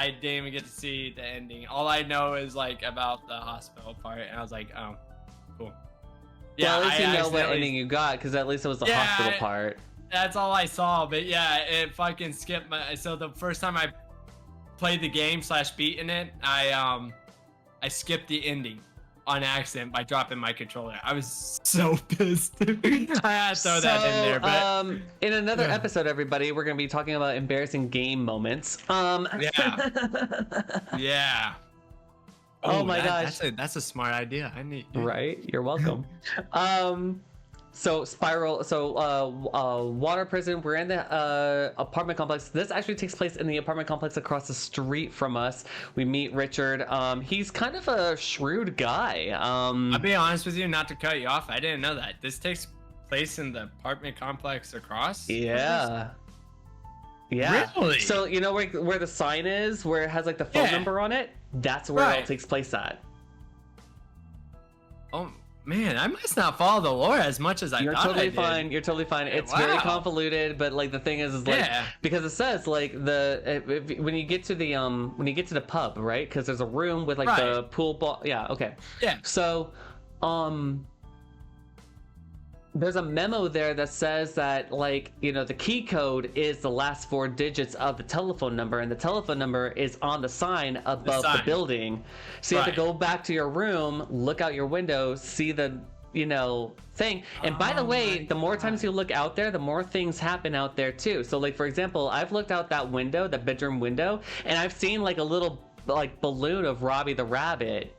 didn't even get to see the ending. All I know is like about the hospital part, and I was like, oh, cool. Yeah, well, at least you know what ending you got, because at least it was the hospital part. That's all I saw, but yeah, it fucking skipped my. So the first time I played the game / beaten it, I I skipped the ending on accident by dropping my controller. I was so pissed. I had to throw that in there. But in another episode, everybody, we're gonna be talking about embarrassing game moments. Yeah. Yeah. Oh my gosh, that's a smart idea. I need. Right, you're welcome. So Spiral, water prison. We're in the apartment complex. This actually takes place in the apartment complex across the street from us. We meet Richard. He's kind of a shrewd guy. I'll be honest with you, not to cut you off. I didn't know that this takes place in the apartment complex across. Yeah. Yeah. Really? So you know where the sign is, where it has like the phone number on it? That's where it all takes place at. Oh man, I must not follow the lore as much as I You're thought totally I did. fine. You're totally fine. It's very convoluted, but like the thing is like because it says like when you get to the pub, right? Because there's a room with like the pool ball. Yeah. Okay. Yeah. So, there's a memo there that says that like the key code is the last 4 digits of the telephone number, and the telephone number is on the sign above the building. So you have to go back to your room, look out your window, see the thing. And by the way, the more times you look out there, the more things happen out there too. So like for example, I've looked out that window, the bedroom window, and I've seen like a little like balloon of Robbie the Rabbit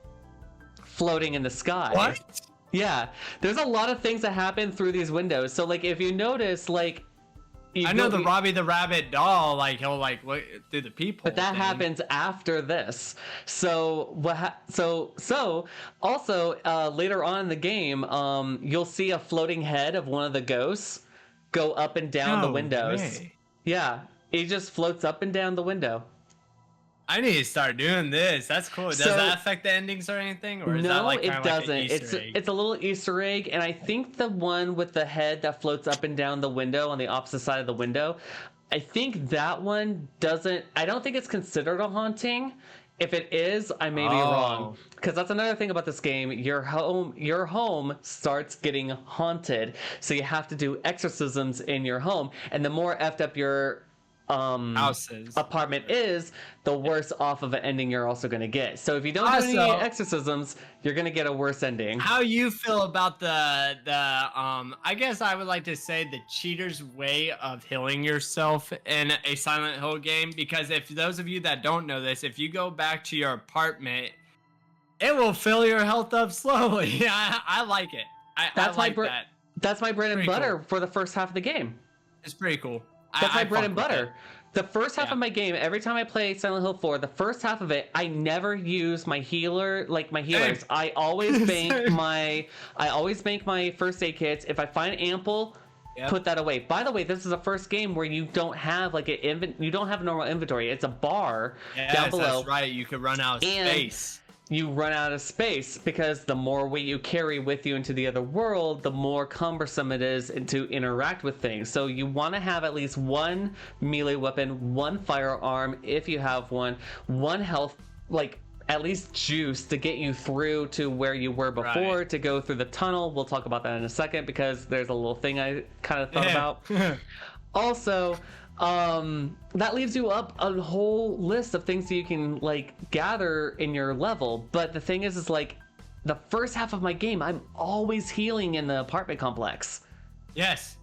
floating in the sky. What? Yeah, there's a lot of things that happen through these windows. So like if you notice, like I know the Robbie the Rabbit doll, like he'll like look through the people. But that happens after this. So also later on in the game, you'll see a floating head of one of the ghosts go up and down the windows. Way. Yeah, it just floats up and down the window. I need to start doing this. That's cool. Does that affect the endings or anything? Or is that like it doesn't. It's a little Easter egg, and I think the one with the head that floats up and down the window on the opposite side of the window, I think that one doesn't. I don't think it's considered a haunting. If it is, I may be wrong. Because that's another thing about this game. Your home starts getting haunted, so you have to do exorcisms in your home, and the more effed up your apartment is, the worse off of an ending you're also going to get. So if you don't do any exorcisms, you're going to get a worse ending. How you feel about the I guess I would like to say the cheater's way of healing yourself in a Silent Hill game? Because if those of you that don't know this, if you go back to your apartment, it will fill your health up slowly. I like it. I like that. That's my bread and butter for the first half of the game. It's pretty cool. That's my bread and butter. The first half of my game, every time I play Silent Hill 4, the first half of it, I never use my healers. I always bank my first aid kits. If I find ample, put that away. By the way, this is the first game where you don't have like you don't have a normal inventory. It's a bar down below. That's right. You could run out of space. You run out of space because the more weight you carry with you into the other world, the more cumbersome it is to interact with things. So you want to have at least one melee weapon, one firearm if you have one health, like at least juice to get you through to where you were before, to go through the tunnel. We'll talk about that in a second because there's a little thing I kind of thought about. Also, that leaves you up a whole list of things that you can like gather in your level. But the thing is like the first half of my game, I'm always healing in the apartment complex. Yes.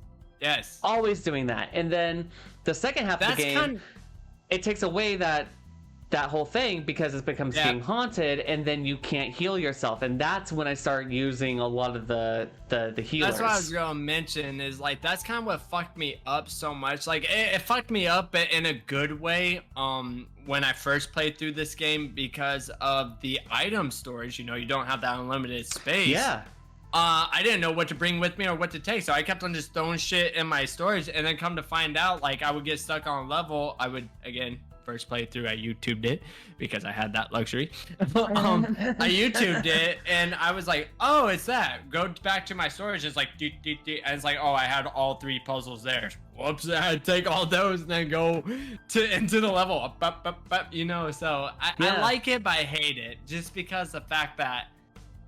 Always doing that. And then the second half of the game, it takes away that whole thing because it becomes being haunted, and then you can't heal yourself, and that's when I start using a lot of the healers. That's what I was gonna mention, is like that's kind of what fucked me up so much. Like it fucked me up in a good way when I first played through this game because of the item storage. You don't have that unlimited space. I didn't know what to bring with me or what to take, so I kept on just throwing shit in my storage, and then come to find out, like I would get stuck on a level. I would first playthrough, I YouTubed it because I had that luxury. I YouTubed it, and I was like, oh, it's that. Go back to my storage. It's like, and it's like, oh, I had all 3 puzzles there. Whoops, I had to take all those and then go into the level. So I like it, but I hate it just because the fact that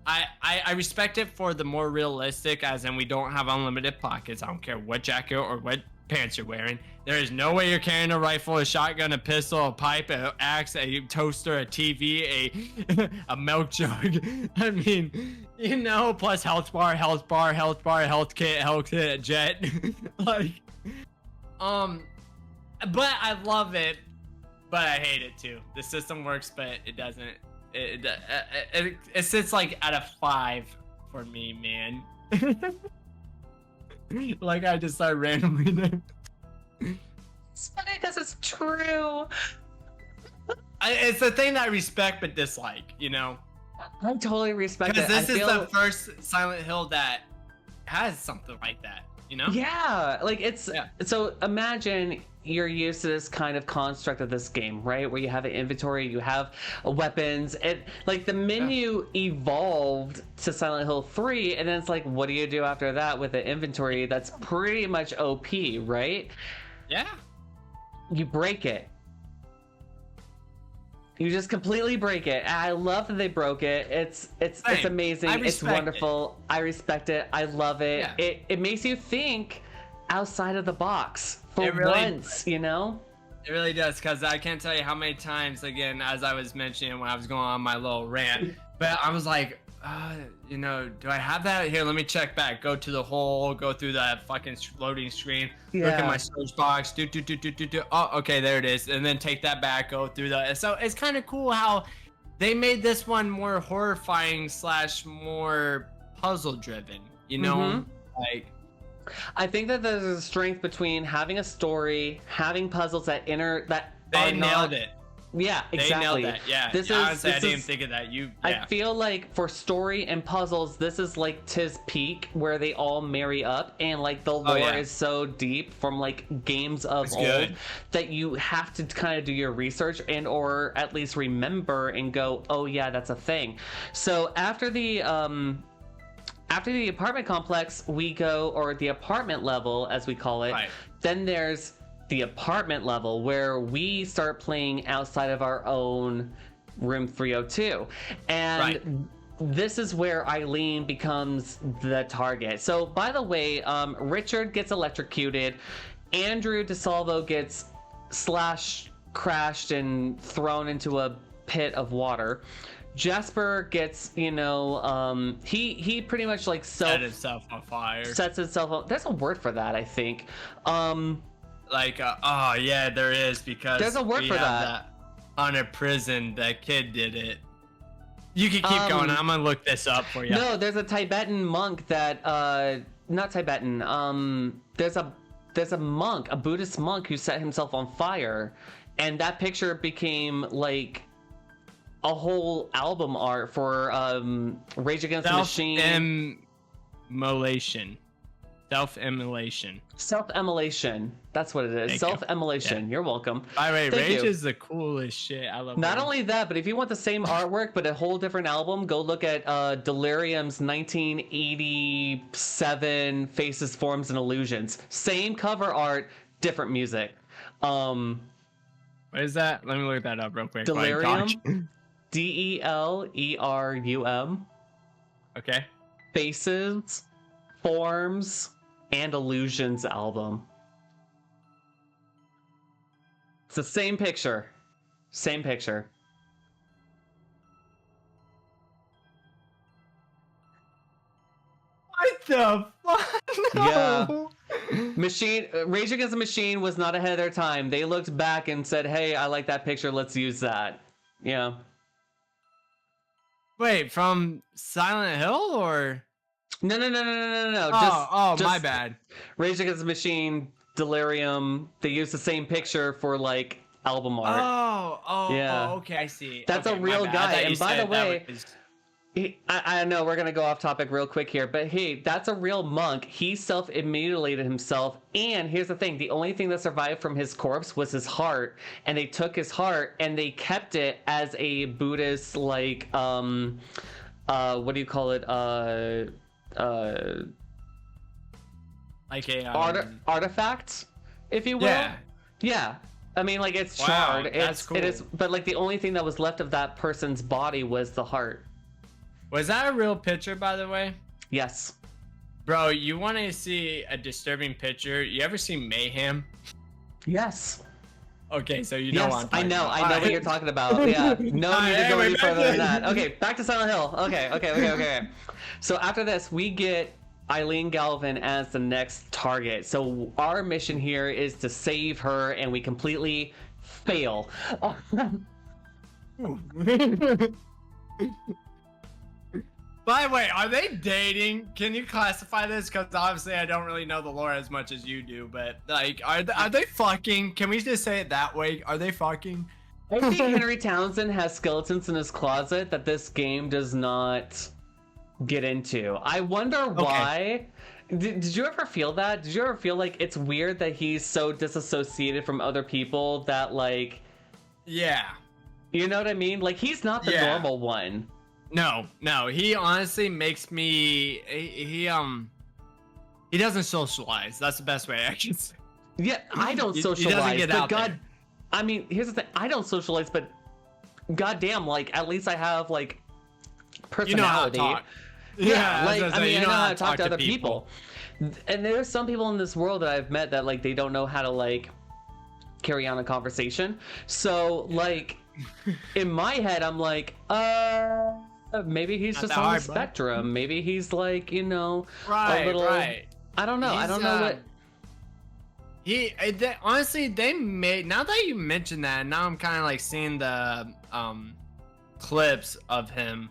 I respect it for the more realistic, as in we don't have unlimited pockets. I don't care what jacket or what pants you're wearing. There is no way you're carrying a rifle, a shotgun, a pistol, a pipe, an axe, a toaster, a TV, a milk jug. I mean, you know, plus health bar, health kit, jet. Like, but I love it, but I hate it too. The system works, but it doesn't. It sits like at a 5 for me, man. Like I just start randomly there. It's funny because it's true. It's the thing that I respect but dislike, you know? I totally respect it. Because this is the first Silent Hill that has something like that, you know? Yeah, like it's so imagine you're used to this kind of construct of this game, right? Where you have an inventory, you have weapons, and like the menu evolved to Silent Hill 3, and then it's like, what do you do after that with an inventory that's pretty much OP, right? Yeah. You break it. You just completely break it. And I love that they broke it. It's amazing. It's wonderful. I respect it. I love it. Yeah. It makes you think outside of the box for once, you know? It really does, because I can't tell you how many times, again, as I was mentioning when I was going on my little rant, but I was like, you know, do I have that here? Let me check back. Go to the hole. Go through that fucking loading screen. Yeah. Look at my storage box. Do. Oh, okay, there it is. And then take that back. Go through that. So it's kind of cool how they made this one more horrifying / more puzzle driven. You know, like. I think that there's a strength between having a story, having puzzles that they nailed it. Yeah, exactly. They nailed that. Yeah. Honestly, I didn't think of that. I feel like for story and puzzles, this is like Tis Peak, where they all marry up, and like the lore is so deep from like games of old that you have to kind of do your research and or at least remember and go, oh yeah, that's a thing. So after the apartment complex, we go, or the apartment level as we call it. Right. Then there's the apartment level where we start playing outside of our own room 302, and this is where Eileen becomes the target. So by the way, Richard gets electrocuted, Andrew DeSalvo gets crashed and thrown into a pit of water. Jasper gets, you know, he pretty much like set himself on fire. Sets himself on. There's a word for that, I think. Like, oh yeah, there is, because there's a word for that. On a prison, that kid did it. You can keep going. I'm gonna look this up for you. No, there's a Tibetan monk that, not Tibetan. There's a monk, a Buddhist monk who set himself on fire, and that picture became like a whole album art for Rage Against the Machine. Self-immolation. That's what it is. Self-immolation. Yeah. You're welcome. By the way, Rage is the coolest shit. I love it. Not only that, but if you want the same artwork but a whole different album, go look at Delirium's 1987 Faces, Forms, and Illusions. Same cover art, different music. What is that? Let me look that up real quick. Delirium. Delerum. Okay. Faces, Forms, and Illusions album. It's the same picture. Same picture. What the fuck? No. Yeah. Rage Against the Machine was not ahead of their time. They looked back and said, hey, I like that picture. Let's use that. Yeah. Wait, from Silent Hill or? No. Just my bad. Rage Against the Machine, Delirium. They use the same picture for like album art. Oh, okay, I see. That's a real guy. And by the way, I know we're gonna go off topic real quick here, but hey, that's a real monk. He self-mutilated himself, and here's the thing: the only thing that survived from his corpse was his heart, and they took his heart and they kept it as a Buddhist, like, what do you call it? Like a artifact, if you will. Yeah. I mean, like, it's charred. That's cool. It is, but like the only thing that was left of that person's body was the heart. Was that a real picture, by the way? Yes. Bro, you want to see a disturbing picture? You ever see Mayhem? Yes. Okay, so you know Yes, what I'm talking I know about. what you're talking about. Yeah, no need to go any further than that. Okay, back to Silent Hill. Okay. So after this, we get Eileen Galvin as the next target. So our mission here is to save her, and we completely fail. By the way, are they dating? Can you classify this? Because obviously I don't really know the lore as much as you do, but like, are they fucking? Can we just say it that way? Are they fucking? I think Henry Townsend has skeletons in his closet that this game does not get into. I wonder why. Did you ever feel that? Did you ever feel like it's weird that he's so disassociated from other people that, like... Yeah. You know what I mean? Like, he's not the normal one. No, he honestly makes me... He doesn't socialize. That's the best way I can say. Yeah, I don't socialize. He doesn't get out there. I mean, here's the thing. I don't socialize, but goddamn, like, at least I have, like, personality. You know how to talk. Yeah, like, I mean, I know how to talk to other people. And there's some people in this world that I've met that, like, they don't know how to, like, carry on a conversation. So, like, in my head, I'm like, maybe he's Not just that on hard, the spectrum. Maybe he's, like, you know, right, a little... right. I don't know. I don't know what... Honestly, they made... Now that you mention that, now I'm kind of, like, seeing the clips of him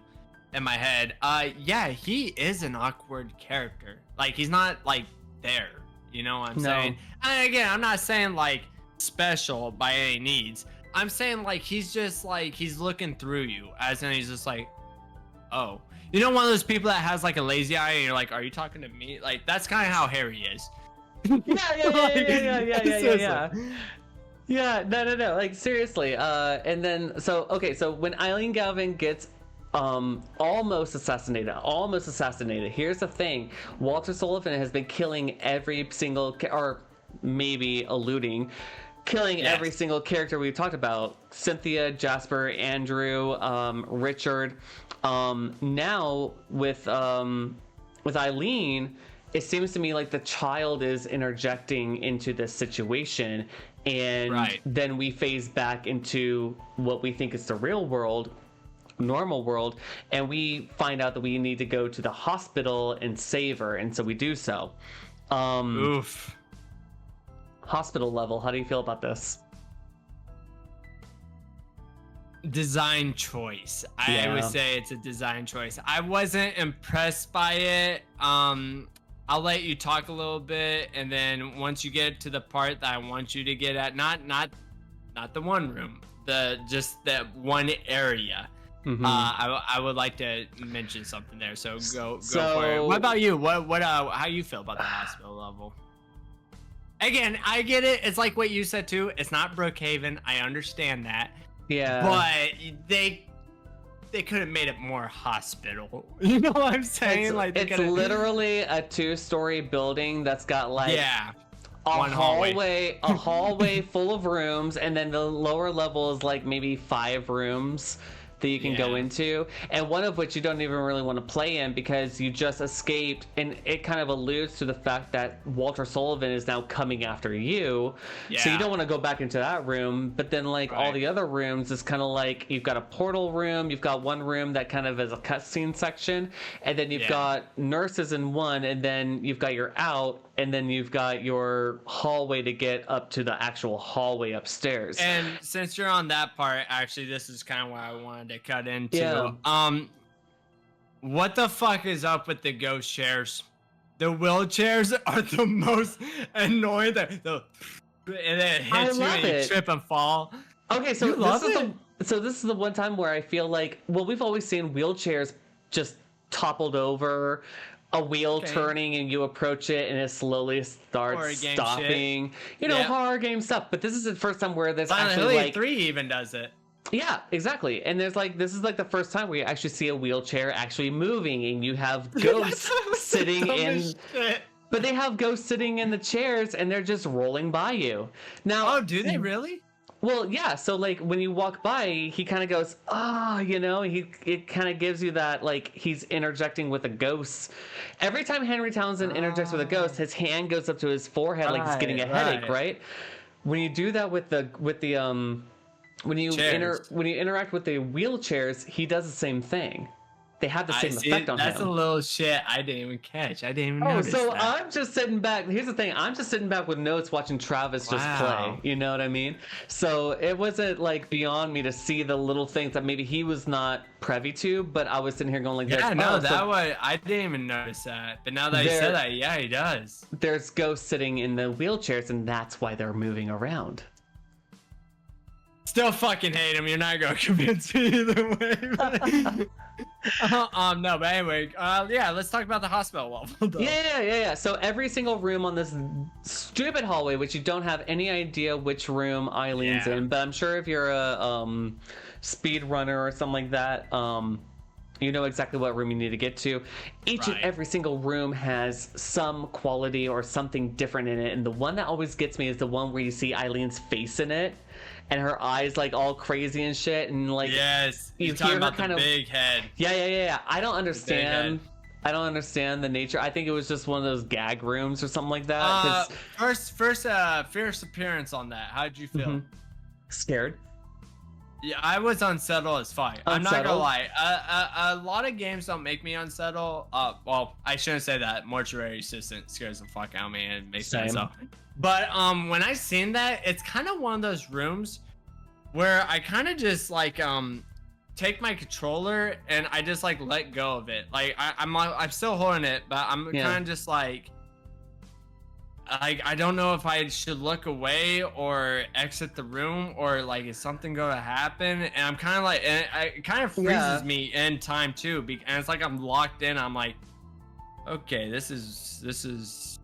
in my head. Yeah, he is an awkward character. Like, he's not like there, you know what I'm saying? And again, I'm not saying like special by any needs. I'm saying like he's just like he's looking through you, as in he's just like, oh, you know, one of those people that has like a lazy eye and you're like, are you talking to me? Like, that's kind of how Harry is. Yeah, no. Like, seriously. And then, so when Eileen Galvin gets almost assassinated, here's the thing. Walter Sullivan has been killing every single, or maybe eluding, killing every single character we've talked about. Cynthia, Jasper, Andrew, Richard. Now, with Eileen, it seems to me like the child is interjecting into this situation, and then we phase back into what we think is the real world, normal world, and we find out that we need to go to the hospital and save her, and so we do so. Oof. Hospital level, how do you feel about this? Design choice. I would say it's a design choice. I wasn't impressed by it. I'll let you talk a little bit, and then once you get to the part that I want you to get at, not the one room, just that one area. Mm-hmm. I would like to mention something there. So go for it. What about you? How you feel about the hospital level? Again, I get it. It's like what you said too. It's not Brookhaven. I understand that. Yeah. But they could have made it more hospital. You know what I'm saying? It's literally a 2-story building that's got like a hallway full of rooms, and then the lower level is like maybe 5 rooms that you can go into, and one of which you don't even really want to play in because you just escaped, and it kind of alludes to the fact that Walter Sullivan is now coming after you, so you don't want to go back into that room. But then like all the other rooms is kind of like you've got a portal room, you've got one room that kind of is a cutscene section, and then you've got nurses in one, and then you've got your out, and then you've got your hallway to get up to the actual hallway upstairs. And since you're on that part, actually, this is kind of what I wanted to cut into. What the fuck is up with the ghost chairs? The wheelchairs are the most annoying. And then it hits you and you trip and fall. Okay, so this is the one time where I feel like, well, we've always seen wheelchairs just toppled over, a wheel turning, and you approach it and it slowly starts stopping. You know, horror game stuff. But this is the first time where there's actually like 3 even does it. Yeah, exactly. And there's like, this is like the first time where you actually see a wheelchair actually moving, and you have ghosts sitting in. But they have ghosts sitting in the chairs, and they're just rolling by you. Now, do they really? Well, yeah. So like when you walk by, he kind of goes, ah, it kind of gives you that like he's interjecting with a ghost. Every time Henry Townsend interjects with a ghost, his hand goes up to his forehead like he's getting a headache, right? When you do that with the when you interact with the wheelchairs, he does the same thing. They have the same effect on him. That's a little shit I didn't even catch. I didn't even notice so that. I'm just sitting back. Here's the thing. I'm just sitting back with notes watching Travis just play. You know what I mean? So it wasn't like beyond me to see the little things that maybe he was not privy to, but I was sitting here going like, yeah, no, I didn't even notice that. But now that you said that, yeah, he does. There's ghosts sitting in the wheelchairs, and that's why they're moving around. Still fucking hate him. You're not gonna convince me either way. No, but anyway, yeah, let's talk about the hospital level. Though. Yeah. So every single room on this stupid hallway, which you don't have any idea which room Eileen's in, but I'm sure if you're a speed runner or something like that, you know exactly what room you need to get to. Each and every single room has some quality or something different in it, and the one that always gets me is the one where you see Eileen's face in it. And her eyes like all crazy and shit, and like you hear her kind of big head. Yeah. I don't understand. I don't understand the nature. I think it was just one of those gag rooms or something like that. First appearance on that. How did you feel? Mm-hmm. Scared. Yeah, I was unsettled as fuck. I'm not gonna lie. A lot of games don't make me unsettled. Well, I shouldn't say that. Mortuary Assistant scares the fuck out of me and makes sense. But when I seen that, it's kind of one of those rooms where I kind of just like take my controller and I just like let go of it. Like I'm still holding it, but I'm kind of just like I don't know if I should look away or exit the room or like is something going to happen. And I'm kind of like, and it kind of freezes me in time too. And it's like I'm locked in. I'm like, okay, this is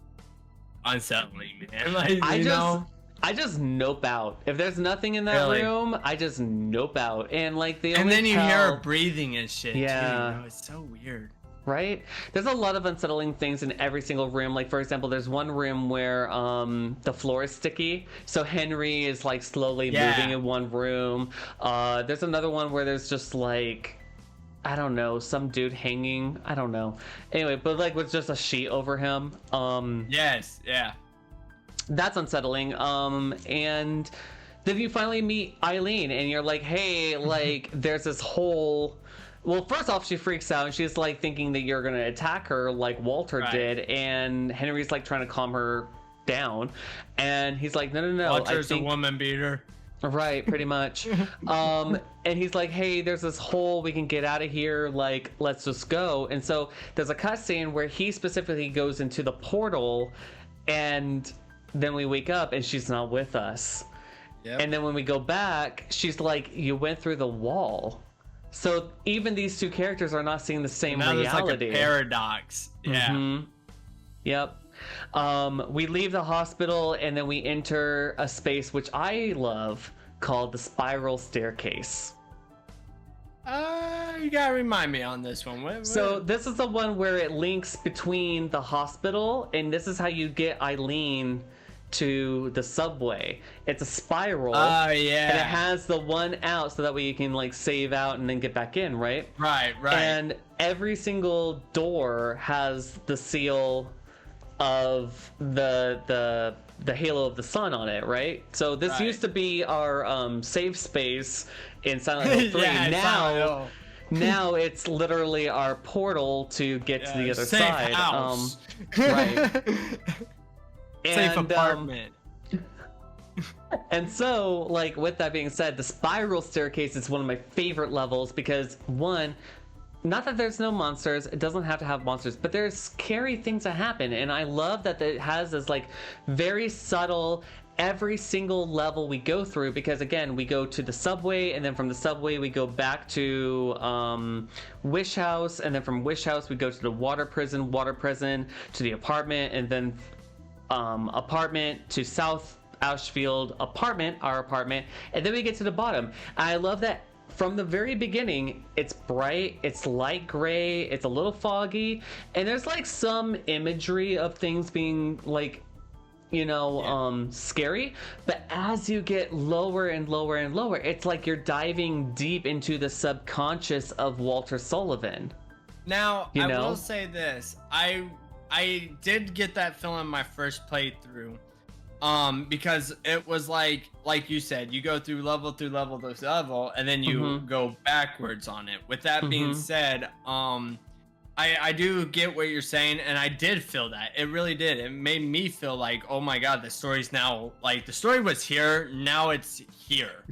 unsettling, man. Like, I just nope out. If there's nothing in that room, I just nope out. And like and then you hear her breathing and shit. Yeah, too, it's so weird. Right? There's a lot of unsettling things in every single room. Like, for example, there's one room where the floor is sticky. So Henry is, like, slowly moving in one room. There's another one where there's just, like, I don't know, some dude hanging. I don't know. Anyway, but, like, with just a sheet over him. Yes, yeah. That's unsettling. And then you finally meet Eileen, and you're like, hey, like, there's this whole... Well, first off, she freaks out. She's like thinking that you're going to attack her like Walter did. And Henry's like trying to calm her down. And he's like, no. Walter's a woman beater. Right, pretty much. And he's like, hey, there's this hole. We can get out of here. Like, let's just go. And so there's a cutscene where he specifically goes into the portal. And then we wake up and she's not with us. Yep. And then when we go back, she's like, you went through the wall. So even these two characters are not seeing the same reality. Like a paradox. Yeah. Mm-hmm. Yep. We leave the hospital and then we enter a space which I love called the spiral staircase. You gotta remind me on this one. What? So this is the one where it links between the hospital, and this is how you get Eileen to the subway. It's a spiral. Oh yeah. And it has the one out so that way you can like save out and then get back in, right? Right. And every single door has the seal of the halo of the sun on it, right? So this used to be our safe space in Silent Hill 3. Yeah, now it's literally our portal to get to the other safe side. House. Right. Safe apartment. And so, like, with that being said, the spiral staircase is one of my favorite levels because, one, not that there's no monsters, it doesn't have to have monsters, but there's scary things that happen, and I love that it has this, like, very subtle, every single level we go through, because, again, we go to the subway, and then from the subway we go back to Wish House, and then from Wish House we go to the water prison to the apartment, and then apartment to South Ashfield apartment, our apartment, and then we get to the bottom. I love that from the very beginning, it's bright, it's light gray, it's a little foggy, and there's like some imagery of things being like, scary, but as you get lower and lower and lower, it's like you're diving deep into the subconscious of Walter Sullivan. Now, I will say this. I did get that feeling my first playthrough. Because it was like you said, you go through level to level, and then you go backwards on it. With that being said, I do get what you're saying, and I did feel that. It really did. It made me feel like, oh my god, the story's now, like, the story was here, now it's here.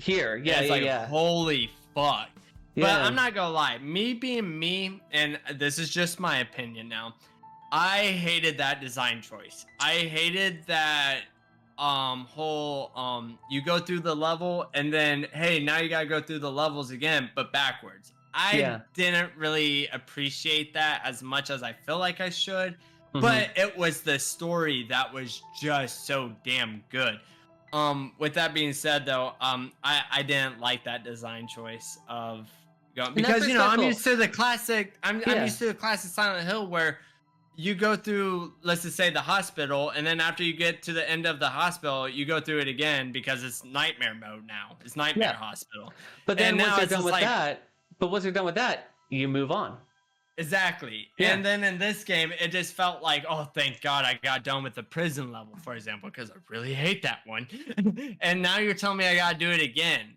Yeah, holy fuck. Yeah. But I'm not gonna lie, me being me, and this is just my opinion now, I hated that design choice. I hated that you go through the level and then, hey, now you gotta go through the levels again, but backwards. I didn't really appreciate that as much as I feel like I should, but it was the story that was just so damn good. With that being said, though, I didn't like that design choice of going, because I'm used to the classic. I'm used to the classic Silent Hill where you go through, let's just say, the hospital, and then after you get to the end of the hospital, you go through it again because it's nightmare mode now. It's nightmare hospital. But then once you're done with that, you move on. Exactly. Yeah. And then in this game, it just felt like, oh, thank God I got done with the prison level, for example, because I really hate that one. And now you're telling me I got to do it again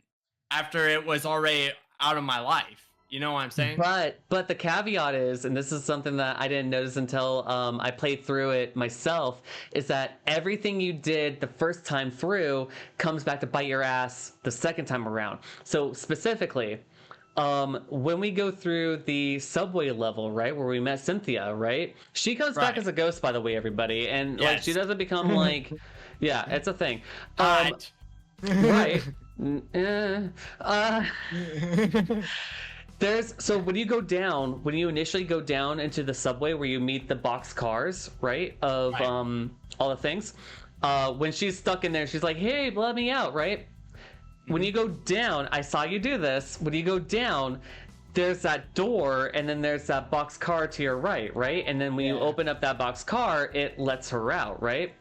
after it was already out of my life. You know what I'm saying? But the caveat is, and this is something that I didn't notice until I played through it myself, is that everything you did the first time through comes back to bite your ass the second time around. So specifically, when we go through the subway level, right, where we met Cynthia, right? She comes back as a ghost, by the way, everybody. And like she doesn't become like, it's a thing. Right. So when you initially go down into the subway where you meet the box cars, right, of all the things, when she's stuck in there, she's like, hey, let me out, right? When you go down, I saw you do this, when you go down, there's that door, and then there's that box car to your right, and then when you open up that box car, it lets her out, right?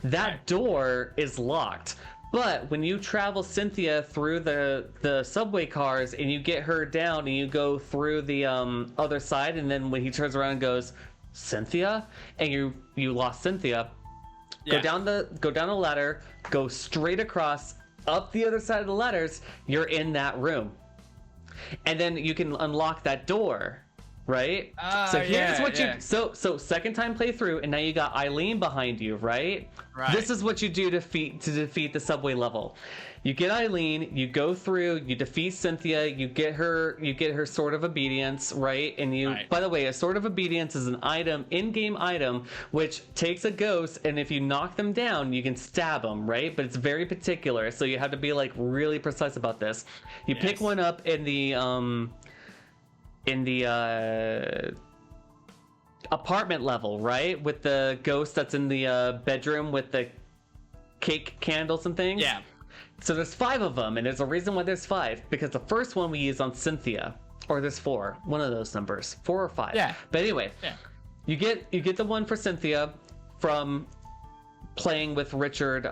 That door is locked. But when you travel Cynthia through the subway cars and you get her down and you go through the other side, and then when he turns around and goes, Cynthia, and you lost Cynthia, go down the ladder, go straight across, up the other side of the ladders, you're in that room, and then you can unlock that door. Right? So here's what you so second time playthrough, and now you got Eileen behind you, right? This is what you do to defeat the subway level. You get Eileen, you go through, you defeat Cynthia, you get her sword of obedience, right? And by the way, a sword of obedience is an item, in-game item, which takes a ghost, and if you knock them down, you can stab them, right? But it's very particular, so you have to be like really precise about this. You pick one up in the apartment level, right, with the ghost that's in the bedroom with the cake candles and things. So there's 5 of them, and there's a reason why there's 5, because the first one we use on Cynthia, or there's 4, one of those numbers, 4 or 5. But anyway, you get the one for Cynthia from playing with Richard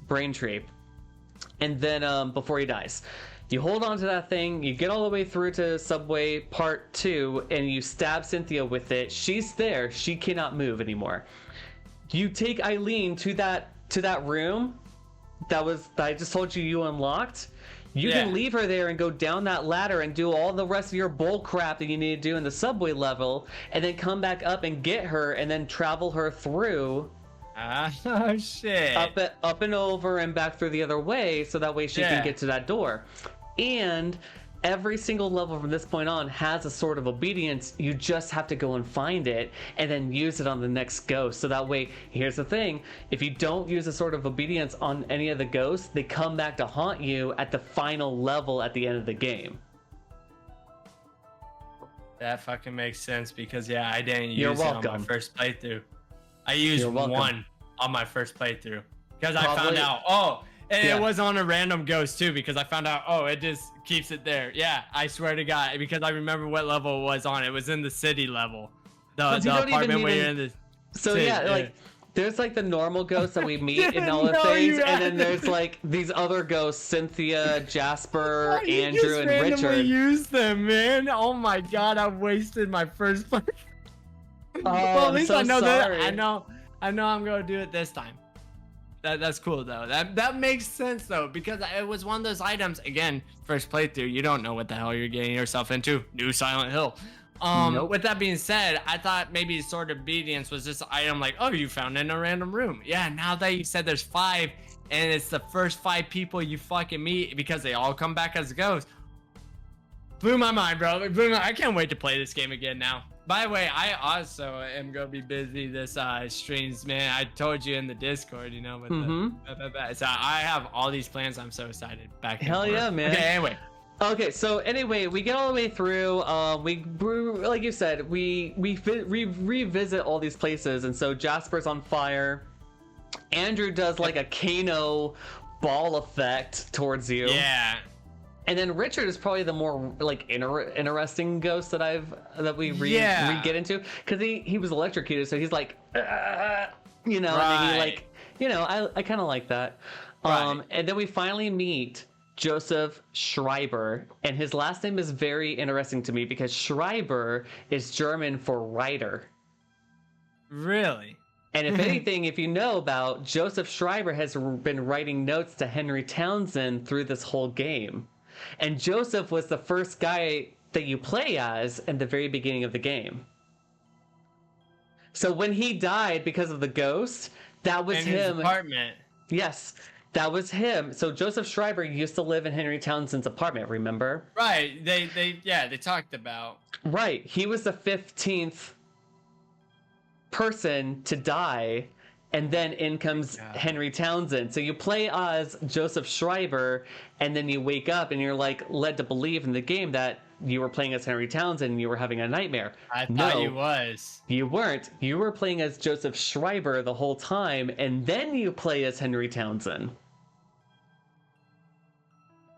Braintree, and then before he dies, you hold on to that thing, you get all the way through to Subway Part 2, and you stab Cynthia with it. She's there. She cannot move anymore. You take Eileen to that room that I just told you unlocked. You can leave her there and go down that ladder and do all the rest of your bull crap that you need to do in the subway level, and then come back up and get her, and then travel her through. Oh shit! Up and over and back through the other way, so that way she can get to that door. And every single level from this point on has a sword of obedience. You just have to go and find it and then use it on the next ghost. So that way, here's the thing, if you don't use a sword of obedience on any of the ghosts, they come back to haunt you at the final level at the end of the game. That fucking makes sense, because I didn't use it on my first playthrough. I used one on my first playthrough because I found out, and it was on a random ghost too, because I found out, it just keeps it there. Yeah, I swear to God, because I remember what level it was on. It was in the city level, the apartment where you're in the. So city, like There's like the normal ghosts that we meet in all the No, things, you and then haven't. there's like these other ghosts: Cynthia, Jasper, You Andrew, just and randomly Richard. used them, man. Oh my god, I wasted my first play. Well, at I'm least so I know sorry. that. I know I'm gonna do it this time. That's cool though. That makes sense though, because it was one of those items. Again, first playthrough, you don't know what the hell you're getting yourself into. New Silent Hill. Nope. With that being said, I thought maybe Sword of Obedience was just an item like, oh, you found in a random room. Yeah, now that you said there's 5, and it's the first 5 people you fucking meet because they all come back as ghosts. Blew my mind, bro. I can't wait to play this game again now. By the way, I also am gonna be busy this streams, man. I told you in the Discord, you know, with so I have all these plans. I'm so excited. Back and Hell forth. yeah, man. Okay, anyway. Okay, so anyway, we get all the way through. Like you said, we revisit all these places, and so Jasper's on fire. Andrew does like a Kano ball effect towards you. Yeah. And then Richard is probably the more like interesting ghost that we get into, because he was electrocuted, so he's like, you know, Right. and then he like, you know, I kind of like that. Right. And then we finally meet Joseph Schreiber, and his last name is very interesting to me because Schreiber is German for writer. Really? And if anything, if you know about Joseph Schreiber has been writing notes to Henry Townsend through this whole game. And Joseph was the first guy that you play as in the very beginning of the game. So when he died because of the ghost, that was In him. his apartment. Yes, that was him. So Joseph Schreiber used to live in Henry Townsend's apartment, remember? Right. They talked about. Right. He was the 15th person to die, and then in comes Henry Townsend. So you play as Joseph Schreiber, and then you wake up and you're like led to believe in the game that you were playing as Henry Townsend and you were having a nightmare. I thought you was. You weren't. You were playing as Joseph Schreiber the whole time, and then you play as Henry Townsend.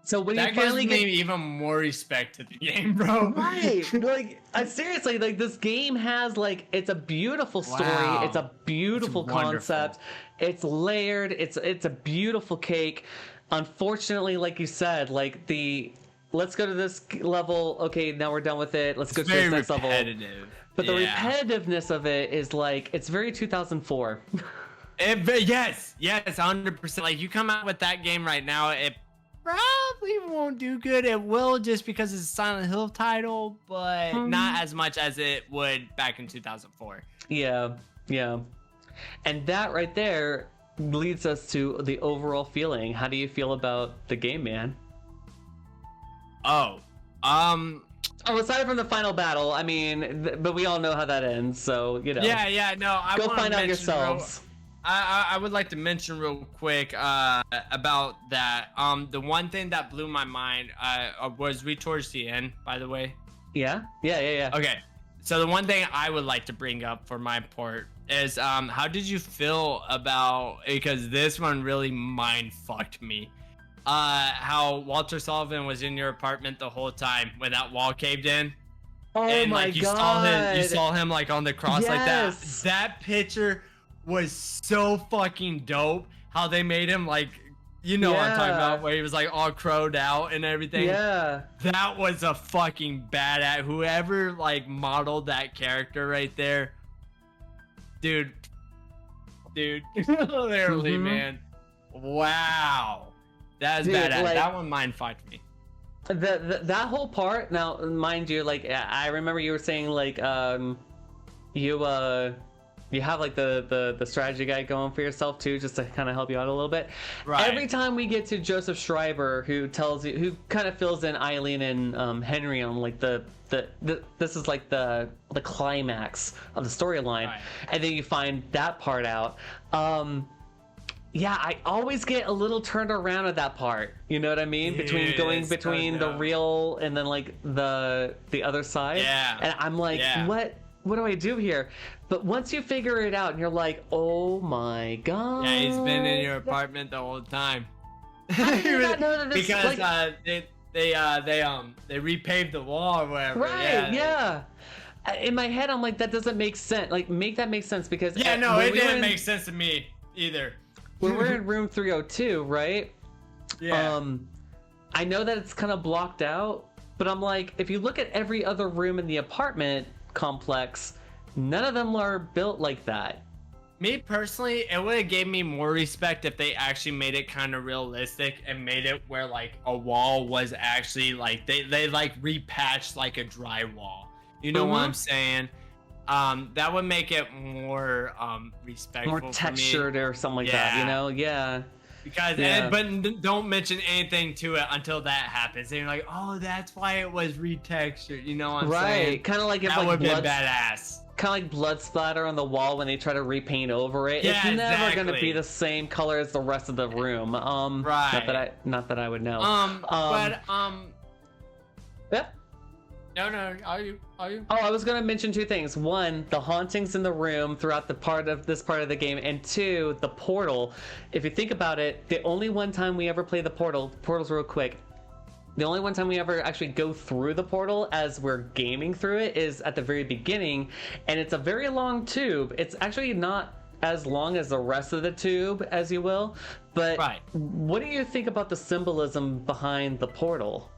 So when That you finally gives get me even more respect to the game, bro. right, like seriously, like this game has like it's a beautiful story. Wow. It's a beautiful It's wonderful. concept. It's layered. It's a beautiful cake. Unfortunately, like you said, like let's go to this level. Okay, now we're done with it. Let's go to this next level. Repetitive. But the Yeah. repetitiveness of it is like it's very 2004. Yes, 100%. Like you come out with that game right now, it probably won't do good. It will just because it's a Silent Hill title, but not as much as it would back in 2004. Yeah. And that right there leads us to the overall feeling. How do you feel about the game, man? Oh, aside from the final battle, I mean, but we all know how that ends, so you know. yeah. No, I Go wanna find out mention yourselves. I would like to mention real quick about that. The one thing that blew my mind was we towards the end, by the way. Yeah. Okay, so the one thing I would like to bring up for my part is how did you feel about, because this one really mind fucked me, how Walter Sullivan was in your apartment the whole time when that wall caved in. Oh And my like you god! saw him like on the cross like that. Yes. That picture was so fucking dope. How they made him like, you know what I'm talking Yeah. about, where he was like all crowed out and everything. Yeah. That was a fucking badass. Whoever like modeled that character right there, dude, literally, man. Wow, that's Dude, badass. like- That one mind fucked me. That whole part. Now, mind you, like I remember you were saying like you have like the strategy guide going for yourself too, just to kind of help you out a little bit. Right. Every time we get to Joseph Schreiber, who kind of fills in Eileen and Henry on like this is like the climax of the storyline, Right. and then you find that part out. Yeah, I always get a little turned around at that part. You know what I mean? Dude, Between it's so the dope. real and then like the other side. Yeah. And I'm like, Yeah. what do I do here? But once you figure it out and you're like, oh my god. Yeah, he's been in your apartment the whole time. I did not know that this, because like- they repaved the wall or whatever. Right, yeah. in my head, I'm like, that doesn't make sense. Like, make that make sense, because Yeah, no, it didn't make sense to me either. When we're in room 302, right? Yeah. I know that it's kind of blocked out, but I'm like, if you look at every other room in the apartment complex, none of them are built like that. Me personally, it would have gave me more respect if they actually made it kind of realistic and made it where like a wall was actually like they like repatched like a drywall. You know what I'm saying? That would make it more respectful, more textured or something like that, you know? Yeah. Because but don't mention anything to it until that happens. And you're like, oh, that's why it was retextured. You know what I'm saying? Right. Kind of like if that like would be badass. Kind of like blood splatter on the wall when they try to repaint over it. Yeah, it's never exactly. going to be the same color as the rest of the room. Right. Not that I would know. Yeah. No, are you? Oh, I was gonna mention two things. One, the hauntings in the room throughout this part of the game, and two, the portal. If you think about it, the only one time we ever play the portal's real quick. The only one time we ever actually go through the portal as we're gaming through it is at the very beginning, and it's a very long tube. It's actually not as long as the rest of the tube, as you will, but what do you think about the symbolism behind the portal?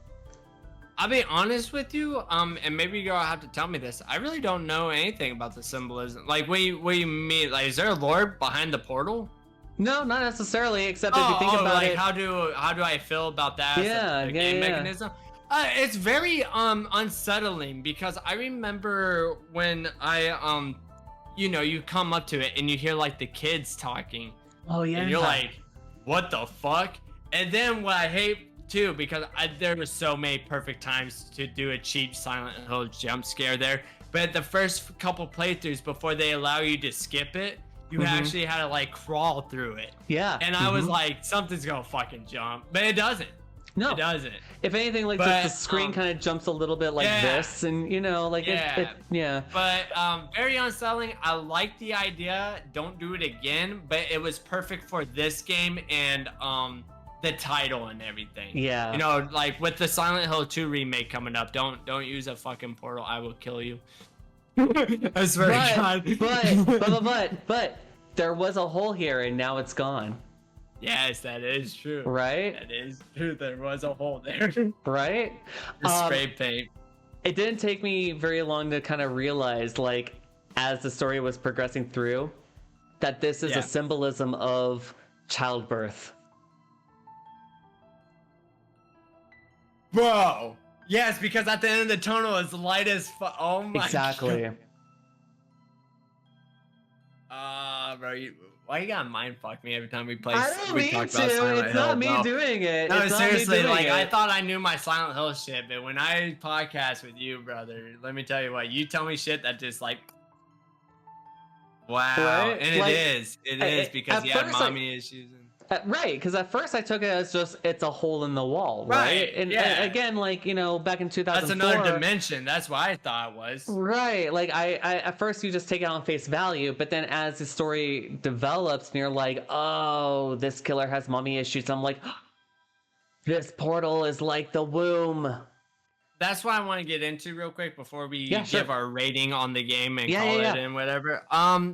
I'll be honest with you, and maybe you'll have to tell me this. I really don't know anything about the symbolism. Like, what do you mean? Like, is there a lore behind the portal? No, not necessarily. Except if you think about like it, how do I feel about that? Yeah, as a game mechanism. It's very unsettling, because I remember when I you come up to it and you hear like the kids talking. Oh yeah. And you're like, what the fuck? And then what I hate too, because there were so many perfect times to do a cheap Silent Hill jump scare there, but the first couple playthroughs before they allow you to skip it, you actually had to like crawl through it. Yeah. And I was like, something's gonna fucking jump, but it doesn't. No, it doesn't. If anything, like the screen kind of jumps a little bit like this, and you know, like yeah. But very unsettling. I like the idea. Don't do it again. But it was perfect for this game and the title and everything. Yeah. You know, like with the Silent Hill 2 remake coming up, don't use a fucking portal. I will kill you. I swear to God. But there was a hole here and now it's gone. Yes, that is true. Right? That is true. There was a hole there. Right? The spray paint. It didn't take me very long to kind of realize, like, as the story was progressing through, that this is a symbolism of childbirth. Bro. Yes, because at the end of the tunnel it's light as oh my Exactly. God. Bro, why you gotta mind fuck me every time we play? I don't mean to. It's Hill, not me doing it. No, it's seriously, not me doing like it. I thought I knew my Silent Hill shit, but when I podcast with you, brother, let me tell you what, you tell me shit that just like wow. Right? And like, it is because you have mommy issues. Right, because at first I took it as just it's a hole in the wall, right? And again, like, you know, back in 2004, that's another dimension. That's what I thought it was. Right, like I at first you just take it on face value, but then as the story develops and you're like, oh, this killer has mommy issues, I'm like, this portal is like the womb. That's what I want to get into real quick before we give our rating on the game and call it and whatever.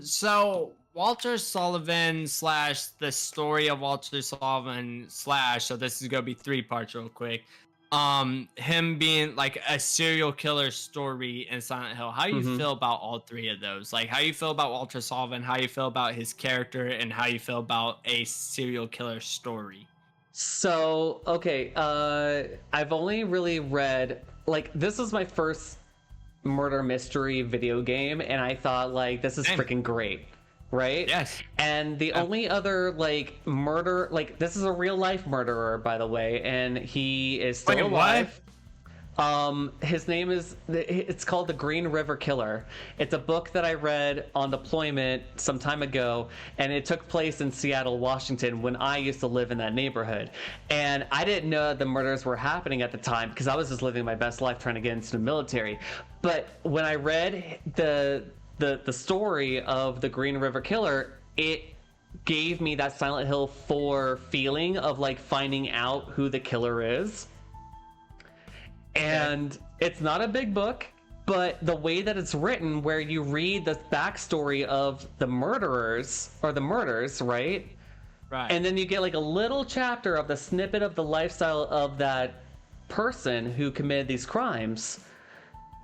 So Walter Sullivan / the story of Walter Sullivan / so this is gonna be 3 parts real quick. Him being like a serial killer story in Silent Hill. How do you feel about all 3 of those? Like, how you feel about Walter Sullivan, how you feel about his character, and how you feel about a serial killer story? So, okay, I've only really read, like, this is my first murder mystery video game, and I thought, like, this is freaking great. Right? Yes. And the only other, like, murder, like, this is a real life murderer, by the way, and he is still alive. His name is, it's called The Green River Killer. It's a book that I read on deployment some time ago, and it took place in Seattle, Washington, when I used to live in that neighborhood. And I didn't know the murders were happening at the time because I was just living my best life trying to get into the military. But when I read the story of the Green River Killer, it gave me that Silent Hill 4 feeling of like finding out who the killer is. And it's not a big book. But the way that it's written, where you read the backstory of the murderers or the murders, right? Right. And then you get like a little chapter of the snippet of the lifestyle of that person who committed these crimes.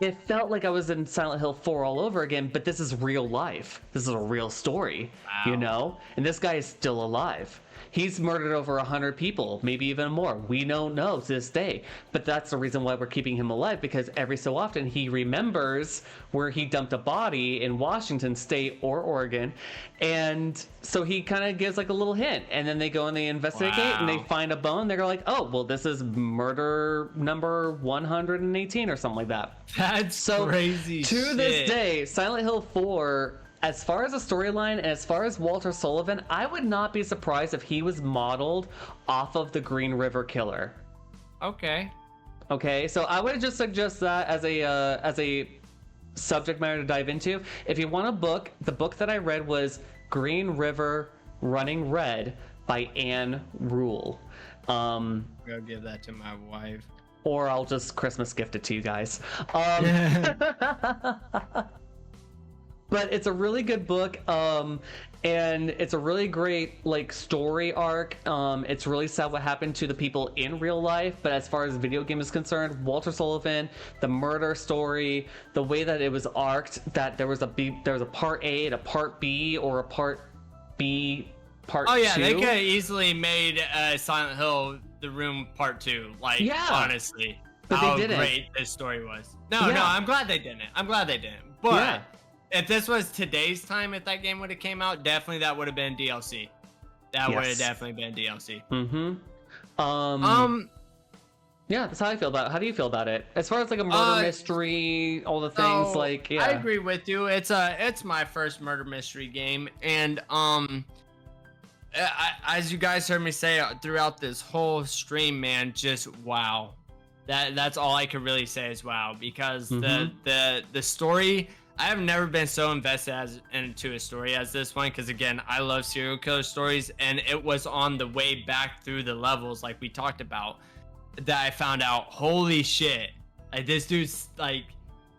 It felt like I was in Silent Hill 4 all over again, but this is real life. This is a real story, Wow. you know? And this guy is still alive. He's murdered over 100 people, maybe even more. We don't know to this day. But that's the reason why we're keeping him alive, because every so often he remembers where he dumped a body in Washington State or Oregon. And so he kind of gives like a little hint. And then they go and they investigate and they Wow. find a bone. They're like, oh, well, this is murder number 118 or something like that. That's So crazy to shit. this day, Silent Hill 4, as far as the storyline and as far as Walter Sullivan, I would not be surprised if he was modeled off of the Green River Killer. Okay. Okay, so I would just suggest that as a subject matter to dive into. If you want a book, the book that I read was Green River Running Red by Anne Rule. Go give that to my wife. Or I'll just Christmas gift it to you guys. But it's a really good book, and it's a really great like story arc. It's really sad what happened to the people in real life, but as far as video game is concerned, Walter Sullivan, the murder story, the way that it was arced, that there was a part A and a part B, or a part B part Oh yeah, 2. they could have easily made Silent Hill The Room Part 2. Like, Yeah. honestly, But how they didn't. great this story was. No, Yeah. no, I'm glad they didn't. But Yeah. if this was today's time, if that game would have came out, definitely that would have been DLC. That would have Yes. definitely been DLC. Yeah, that's how I feel about it. How do you feel about it? As far as like a murder mystery, all the things, So, like, yeah. I agree with you. It's my first murder mystery game, and as you guys heard me say throughout this whole stream, man, just wow. That's all I could really say is wow, because the story, I have never been so invested into a story as this one, because again, I love serial killer stories, and it was on the way back through the levels like we talked about that I found out, holy shit, like this dude's like,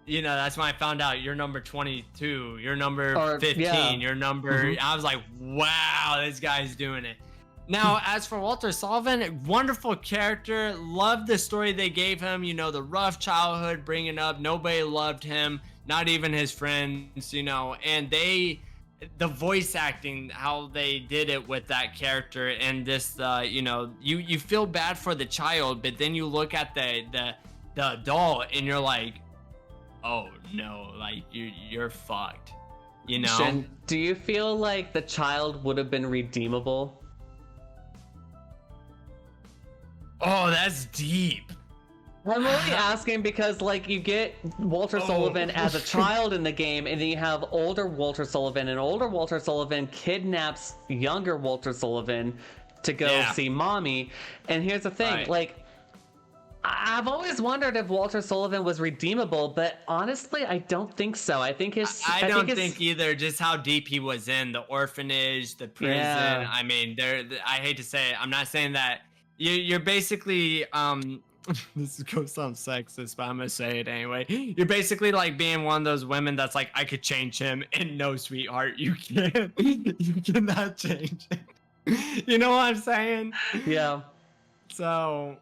you know, that's when I found out you're number 22, you're number 15, yeah. you're number, I was like, wow, this guy's doing it. Now, as for Walter Sullivan, wonderful character, loved the story they gave him, you know, the rough childhood bringing up, nobody loved him, not even his friends, you know, and the voice acting, how they did it with that character, and this, you know, you feel bad for the child, but then you look at the adult and you're like, oh no, like you're fucked, you know? Shin, do you feel like the child would have been redeemable? Oh, that's deep. I'm only asking because, like, you get Walter Sullivan as a child in the game, and then you have older Walter Sullivan, and older Walter Sullivan kidnaps younger Walter Sullivan to go see mommy. And here's the thing, like, I've always wondered if Walter Sullivan was redeemable, but honestly, I don't think so. I think I don't think either. Just how deep he was in the orphanage, the prison. Yeah. I mean, I hate to say it, I'm not saying that you're basically this is gonna sound sexist, but I'm gonna say it anyway. You're basically like being one of those women that's like, I could change him, and no, sweetheart, you can't. You cannot change him. You know what I'm saying? Yeah. So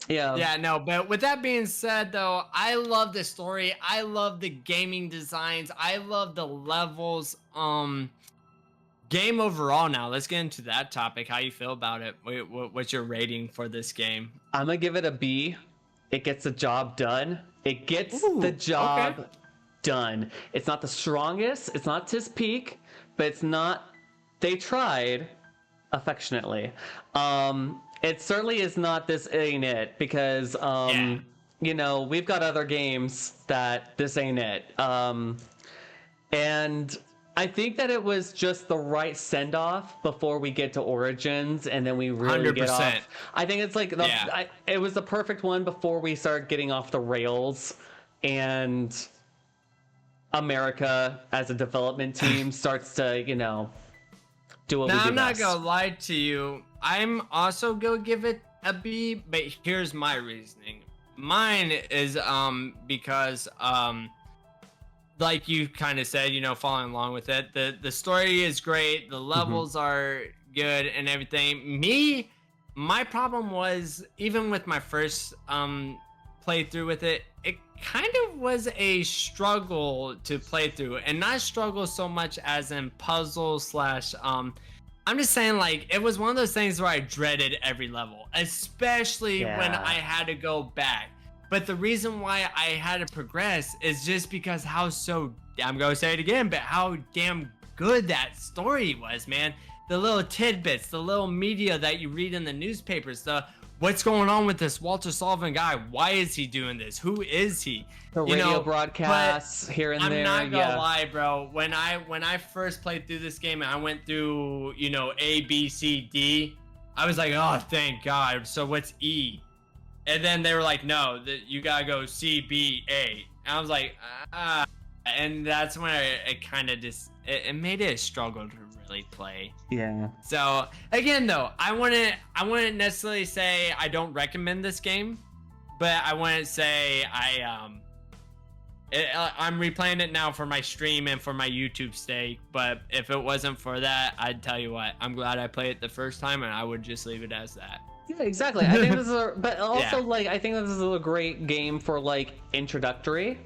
Yeah. yeah, no, but with that being said, though, I love the story. I love the gaming designs. I love the levels. Game overall now. Let's get into that topic. How you feel about it? What's your rating for this game? I'm gonna give it a B. It gets the job done. It gets the job done. It's not the strongest. It's not his peak, but it's not. They tried affectionately. It certainly is not this ain't it, because you know, we've got other games that this ain't it. And I think that it was just the right send off before we get to Origins, and then we really 100%. Get off. I think it's like it was the perfect one before we start getting off the rails, and America as a development team starts to, you know, do what we do I'm not best. gonna lie to you. I'm also gonna give it a B, but here's my reasoning. Mine is because like you kind of said, you know, following along with it, the story is great, the levels are good and everything. My problem was, even with my first playthrough with it, it kind of was a struggle to play through, and not struggle so much as in puzzle slash I'm just saying, like, it was one of those things where I dreaded every level, especially when I had to go back. But the reason why I had to progress is just because I'm gonna say it again, but how damn good that story was, man. The little tidbits, the little media that you read in the newspapers, what's going on with this Walter Sullivan guy? Why is he doing this? Who is he? The radio broadcasts here and there. I'm not gonna lie, bro. When I first played through this game and I went through, you know, A, B, C, D, I was like, oh, thank God. So what's E? And then they were like, no, you gotta go C, B, A. And I was like, ah. And that's when it kind of just it made it a struggle to really play. Yeah. So again, though, I wouldn't necessarily say I don't recommend this game, but I wouldn't say I'm replaying it now for my stream and for my YouTube stake. But if it wasn't for that, I'd tell you what, I'm glad I played it the first time, and I would just leave it as that. Yeah, exactly. I think this is but also like I think this is a great game for like introductory.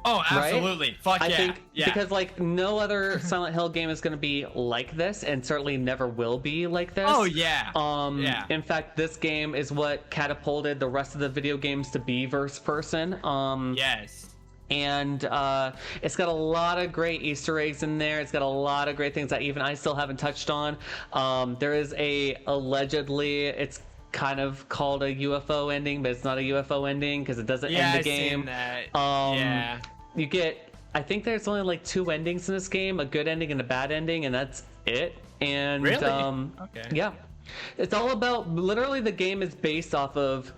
Oh, absolutely. Right? Fuck I yeah. think because like no other Silent Hill game is going to be like this, and certainly never will be like this. Oh yeah. In fact, this game is what catapulted the rest of the video games to be first person. Yes. And it's got a lot of great Easter eggs in there. It's got a lot of great things that even I still haven't touched on. There is allegedly, it's kind of called a UFO ending, but it's not a UFO ending because it doesn't end the game. That. You get, I think there's only like 2 endings in this game, a good ending and a bad ending, and that's it. And really? Okay. Yeah, it's all about, literally the game is based off of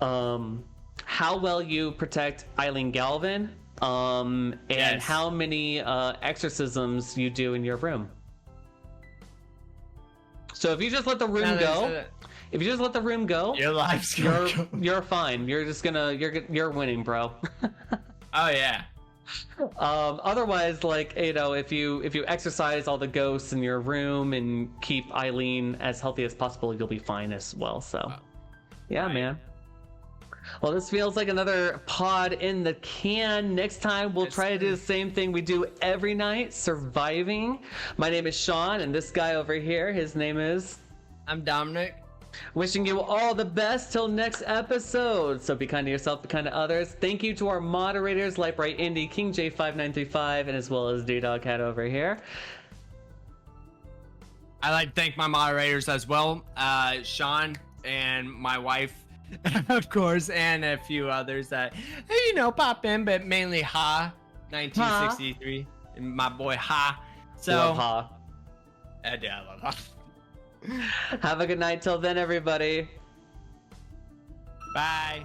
how well you protect Eileen Galvin, and how many exorcisms you do in your room. So if you just let the room go, if you just let the room go, your life's gonna you're fine. You're just gonna you're winning, bro. Oh yeah. Otherwise, like, you know, if you exercise all the ghosts in your room and keep Eileen as healthy as possible, you'll be fine as well. So, yeah, man. Well, this feels like another pod in the can. Next time, we'll try to do the same thing we do every night, surviving. My name is Sean, and this guy over here, his name is... I'm Dominic. Wishing you all the best till next episode. So be kind to yourself, be kind to others. Thank you to our moderators, Lightbright Indy, King J5935, and as well as D-Dog Cat over here. I'd like to thank my moderators as well, Sean and my wife, of course, and a few others that, you know, pop in, but mainly Ha 1963 and my boy Ha. So love Ha. I love Ha. Have a good night till then, everybody. Bye.